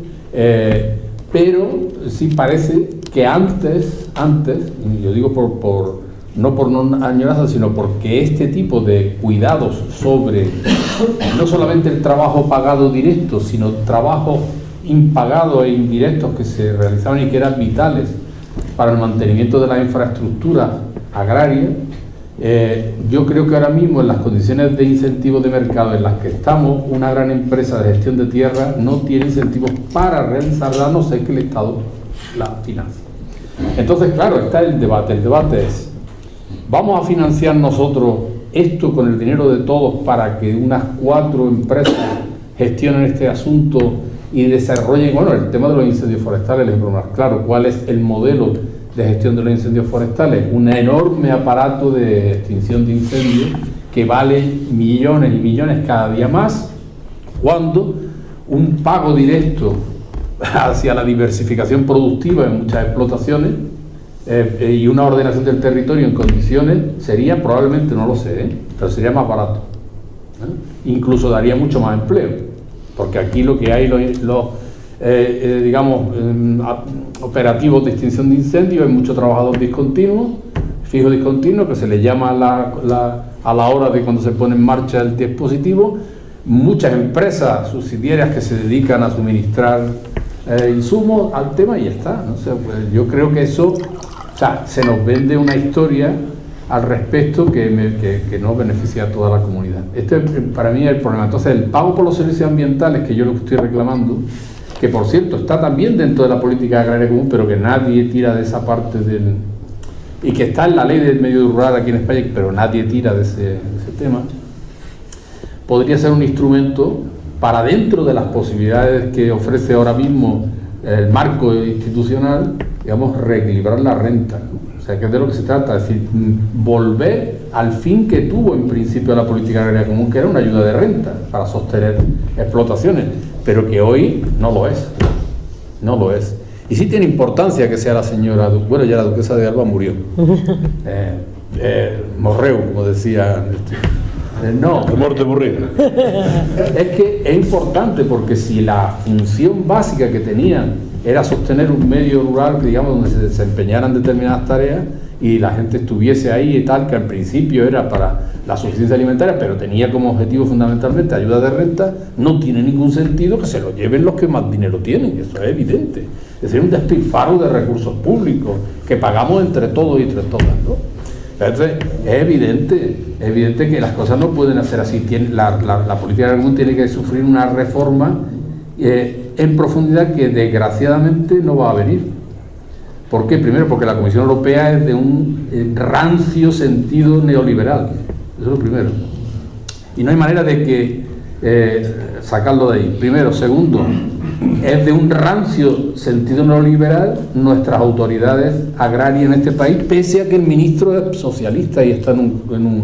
pero sí parece que antes, y yo digo no por añoranza, sino porque este tipo de cuidados sobre no solamente el trabajo pagado directo, sino trabajos impagados e indirectos que se realizaban y que eran vitales para el mantenimiento de la infraestructura agraria, yo creo que ahora mismo en las condiciones de incentivos de mercado en las que estamos, una gran empresa de gestión de tierra no tiene incentivos para realizarla, a no ser que el Estado la financie. Entonces, claro, está el debate es, ¿vamos a financiar nosotros esto con el dinero de todos para que unas 4 empresas gestionen este asunto y desarrollen, bueno, el tema de los incendios forestales, el ejemplo más claro, cuál es el modelo de gestión de los incendios forestales? Un enorme aparato de extinción de incendios que vale millones y millones cada día más, cuando un pago directo hacia la diversificación productiva en muchas explotaciones y una ordenación del territorio en condiciones sería probablemente, no lo sé, pero sería más barato, incluso daría mucho más empleo, porque aquí lo que hay digamos, operativos de extinción de incendios, hay mucho trabajador discontinuo, fijo discontinuo, que se le llama a la hora de cuando se pone en marcha el dispositivo, muchas empresas subsidiarias que se dedican a suministrar insumos al tema y ya está, ¿no? O sea, pues yo creo que eso, o sea, se nos vende una historia al respecto que no beneficia a toda la comunidad. Este para mí es el problema. Entonces, el pago por los servicios ambientales, que yo lo que estoy reclamando, que por cierto está también dentro de la política agraria común, pero que nadie tira de esa parte y que está en la ley del medio rural aquí en España, pero nadie tira de ese tema, podría ser un instrumento para, dentro de las posibilidades que ofrece ahora mismo el marco institucional, digamos, reequilibrar la renta, ¿no? O sea, que es de lo que se trata, es decir, volver al fin que tuvo en principio la política agraria común, que era una ayuda de renta para sostener explotaciones, pero que hoy no lo es, no lo es. Y sí tiene importancia que sea la señora, bueno, ya la duquesa de Alba murió, morreu, como decía, no, de muerte aburrida. Es que es importante, porque si la función básica que tenían era sostener un medio rural, digamos, donde se desempeñaran determinadas tareas y la gente estuviese ahí y tal, que al principio era para la suficiencia alimentaria, pero tenía como objetivo fundamentalmente ayuda de renta, no tiene ningún sentido que se lo lleven los que más dinero tienen, eso es evidente. Es decir, un despilfarro de recursos públicos que pagamos entre todos y entre todas, ¿no? Entonces, es evidente que las cosas no pueden hacer así. La política común tiene que sufrir una reforma en profundidad que desgraciadamente no va a venir. ¿Por qué? Primero, porque la Comisión Europea es de un rancio sentido neoliberal. Eso es lo primero. Y no hay manera de que sacarlo de ahí. Primero. Segundo, es de un rancio sentido neoliberal nuestras autoridades agrarias en este país, pese a que el ministro es socialista y está en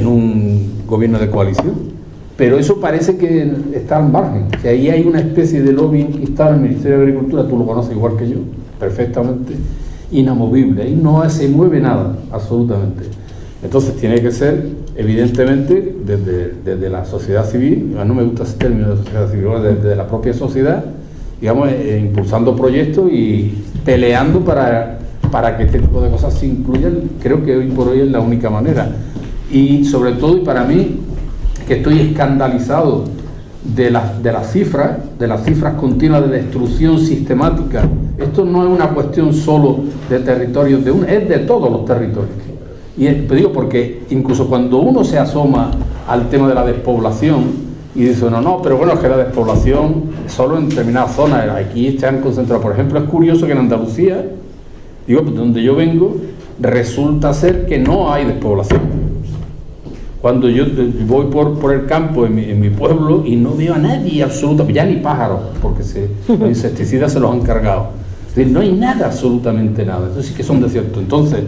un gobierno de coalición. Pero eso parece que está al margen, que ahí hay una especie de lobby enquistado en el Ministerio de Agricultura, tú lo conoces igual que yo, perfectamente, inamovible, ahí no se mueve nada, absolutamente. Entonces tiene que ser, evidentemente, desde la sociedad civil, no me gusta ese término de sociedad civil, desde la propia sociedad, digamos, impulsando proyectos y peleando para que este tipo de cosas se incluyan. Creo que hoy por hoy es la única manera. Y sobre todo, y para mí, que estoy escandalizado de las cifras continuas de destrucción sistemática. Esto no es una cuestión solo de territorios es de todos los territorios. Y digo porque incluso cuando uno se asoma al tema de la despoblación y dice, no, pero bueno, es que la despoblación solo en determinadas zonas, aquí se han concentrado. Por ejemplo, es curioso que en Andalucía, digo, donde yo vengo, resulta ser que no hay despoblación. Cuando yo voy por el campo en mi pueblo y no veo a nadie absolutamente, ya ni pájaros, porque los insecticidas se los han cargado. Es decir, no hay nada, absolutamente nada. Eso sí que son desiertos. Entonces,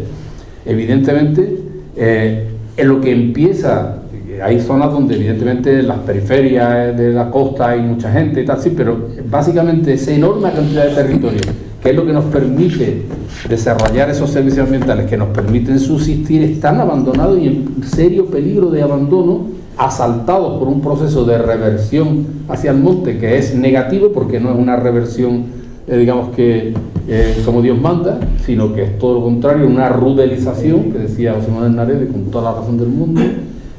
evidentemente, en lo que empieza, hay zonas donde evidentemente en las periferias de la costa hay mucha gente y tal, sí, pero básicamente esa enorme cantidad de territorio, que es lo que nos permite desarrollar esos servicios ambientales, que nos permiten subsistir, están abandonados y en serio peligro de abandono, asaltados por un proceso de reversión hacia el monte, que es negativo porque no es una reversión, digamos que como Dios manda, sino que es todo lo contrario, una rudelización, que decía José Manuel Narede con toda la razón del mundo.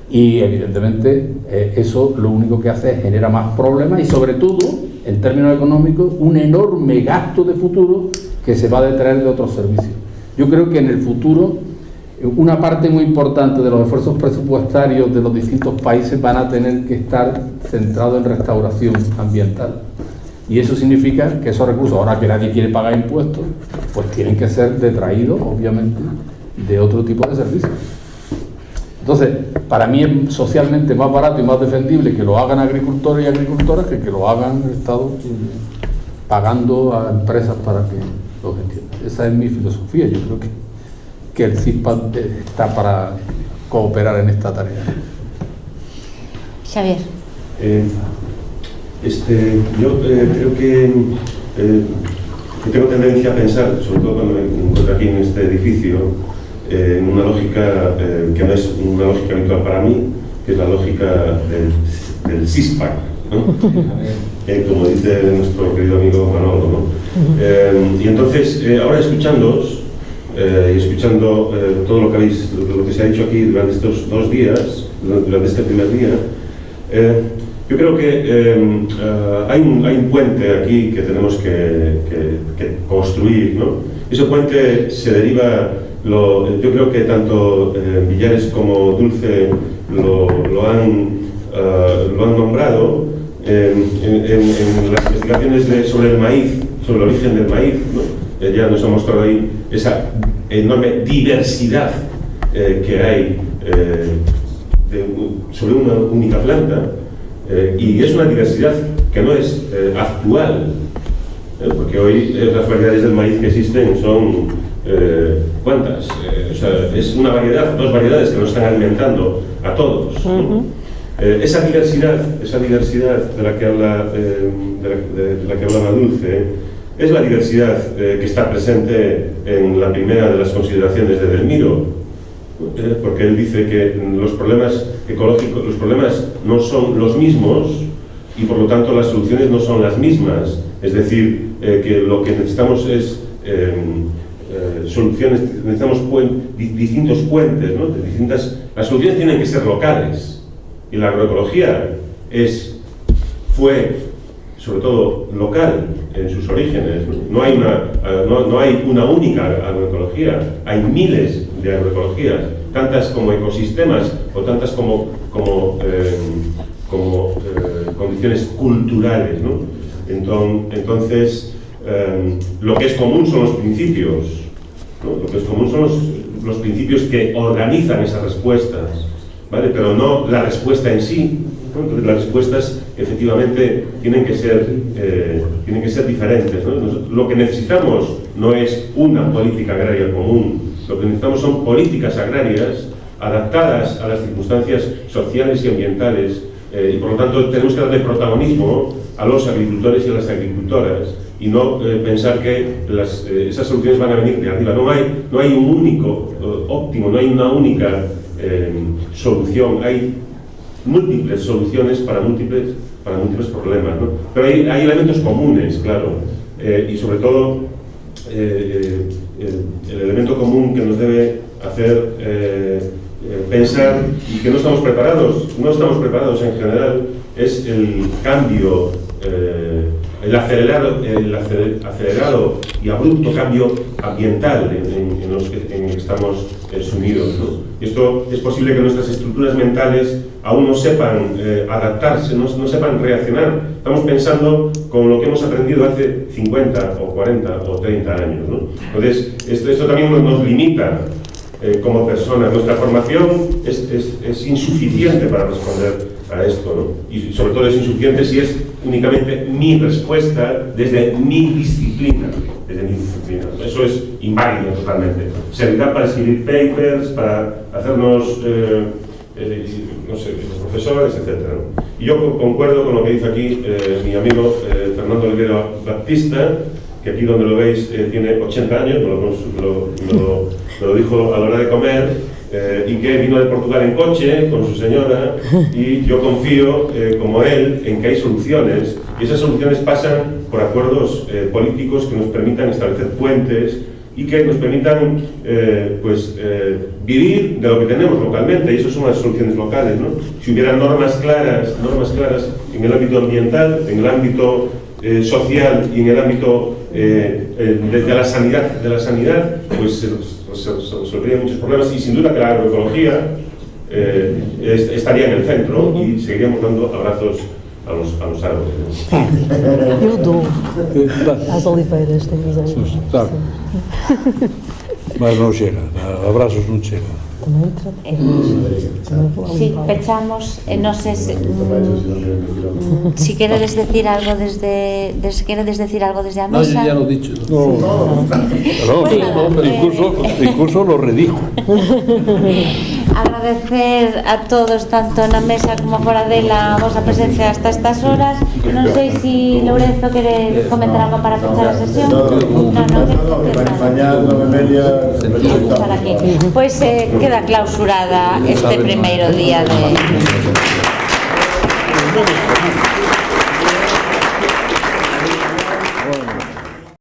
Y evidentemente eso lo único que hace es genera más problemas y sobre todo, en términos económicos, un enorme gasto de futuro que se va a detraer de otros servicios. Yo creo que en el futuro una parte muy importante de los esfuerzos presupuestarios de los distintos países van a tener que estar centrados en restauración ambiental. Y eso significa que esos recursos, ahora que nadie quiere pagar impuestos, pues tienen que ser detraídos, obviamente, de otro tipo de servicios. Entonces, para mí es socialmente más barato y más defendible que lo hagan agricultores y agricultoras que lo hagan el Estado pagando a empresas para que los entiendan. Esa es mi filosofía. Yo creo que el CISPA está para cooperar en esta tarea. Xavier. Yo creo que tengo tendencia a pensar, sobre todo cuando me encuentro aquí en este edificio, en una lógica que no es una lógica habitual para mí, que es la lógica del CISPAC, ¿no? Como dice nuestro querido amigo Manolo, ¿no? Y entonces, ahora escuchándoos y escuchando todo lo que se ha dicho aquí durante estos 2 días, durante este primer día, yo creo que hay un puente aquí que tenemos que construir, ¿no? Ese puente se deriva, yo creo que tanto Villares como Dulce lo han nombrado en las investigaciones sobre el maíz, sobre el origen del maíz, ¿no? Ya nos ha mostrado ahí esa enorme diversidad que hay sobre una única planta. Y es una diversidad que no es actual, porque hoy las variedades del maíz que existen son ¿cuántas? O sea, es una variedad, 2 variedades que nos están alimentando a todos. Esa diversidad de la que habla Dulce es la diversidad que está presente en la primera de las consideraciones de Delmiro, porque él dice que los problemas ecológicos, los problemas no son los mismos y por lo tanto las soluciones no son las mismas. Es decir, que lo que necesitamos es soluciones, necesitamos distintos puentes, ¿no? Las soluciones tienen que ser locales y la agroecología fue sobre todo local en sus orígenes. No hay una única agroecología, hay miles de agroecologías, tantas como ecosistemas o tantas como condiciones culturales, ¿no? Entonces, lo que es común son los principios, ¿no? Lo que es común son los principios que organizan esas respuestas, ¿vale? Pero no la respuesta en sí, ¿no? Entonces, las respuestas efectivamente tienen que ser diferentes, ¿no? Lo que necesitamos no es una política agraria común, lo que necesitamos son políticas agrarias adaptadas a las circunstancias sociales y ambientales, y por lo tanto tenemos que darle protagonismo a los agricultores y a las agricultoras y no pensar que esas soluciones van a venir de arriba. No hay un único óptimo, no hay una única solución, hay múltiples soluciones para múltiples problemas, ¿no? Pero hay elementos comunes, claro, y sobre todo el elemento común que nos debe hacer pensar y que no estamos preparados en general es el cambio, el acelerado y abrupto cambio ambiental en el que estamos sumidos, ¿no? Y esto es posible que nuestras estructuras mentales aún no sepan adaptarse, no sepan reaccionar. Estamos pensando con lo que hemos aprendido hace 50 o 40 o 30 años, ¿no? Entonces, esto también nos limita como personas. Nuestra formación es insuficiente para responder a esto, ¿no? Y sobre todo es insuficiente si es únicamente mi respuesta desde mi disciplina. Eso es inválido totalmente. Servirá para escribir papers, para hacernos, no sé, profesores, etc., ¿no? Y yo concuerdo con lo que dice aquí mi amigo Fernando Olivero Baptista, que aquí donde lo veis tiene 80 años, me lo dijo a la hora de comer, y que vino de Portugal en coche con su señora, y yo confío, como él, en que hay soluciones, y esas soluciones pasan por acuerdos políticos que nos permitan establecer puentes y que nos permitan vivir de lo que tenemos localmente, y eso son las soluciones locales, ¿no? Si hubiera normas claras en el ámbito ambiental, en el ámbito social y en el ámbito de la sanidad, pues se resolverían muchos problemas, y sin duda que la agroecología estaría en el centro y seguiríamos dando abrazos a los árboles, ¿no? Eu dou às oliveiras, tenho os árvores. Claro. Mas non chega, abrazos non chega. Sí, pechamos, no sé si queredes decir algo desde a No, yo mesa. ya lo he dicho. Incluso lo redijo. Agradecer a todos, tanto na mesa como fora dela, a vosa presencia hasta estas horas. Non sei se Lourenzo quere comentar algo para pechar a sesión. Pois queda clausurada este primeiro día de...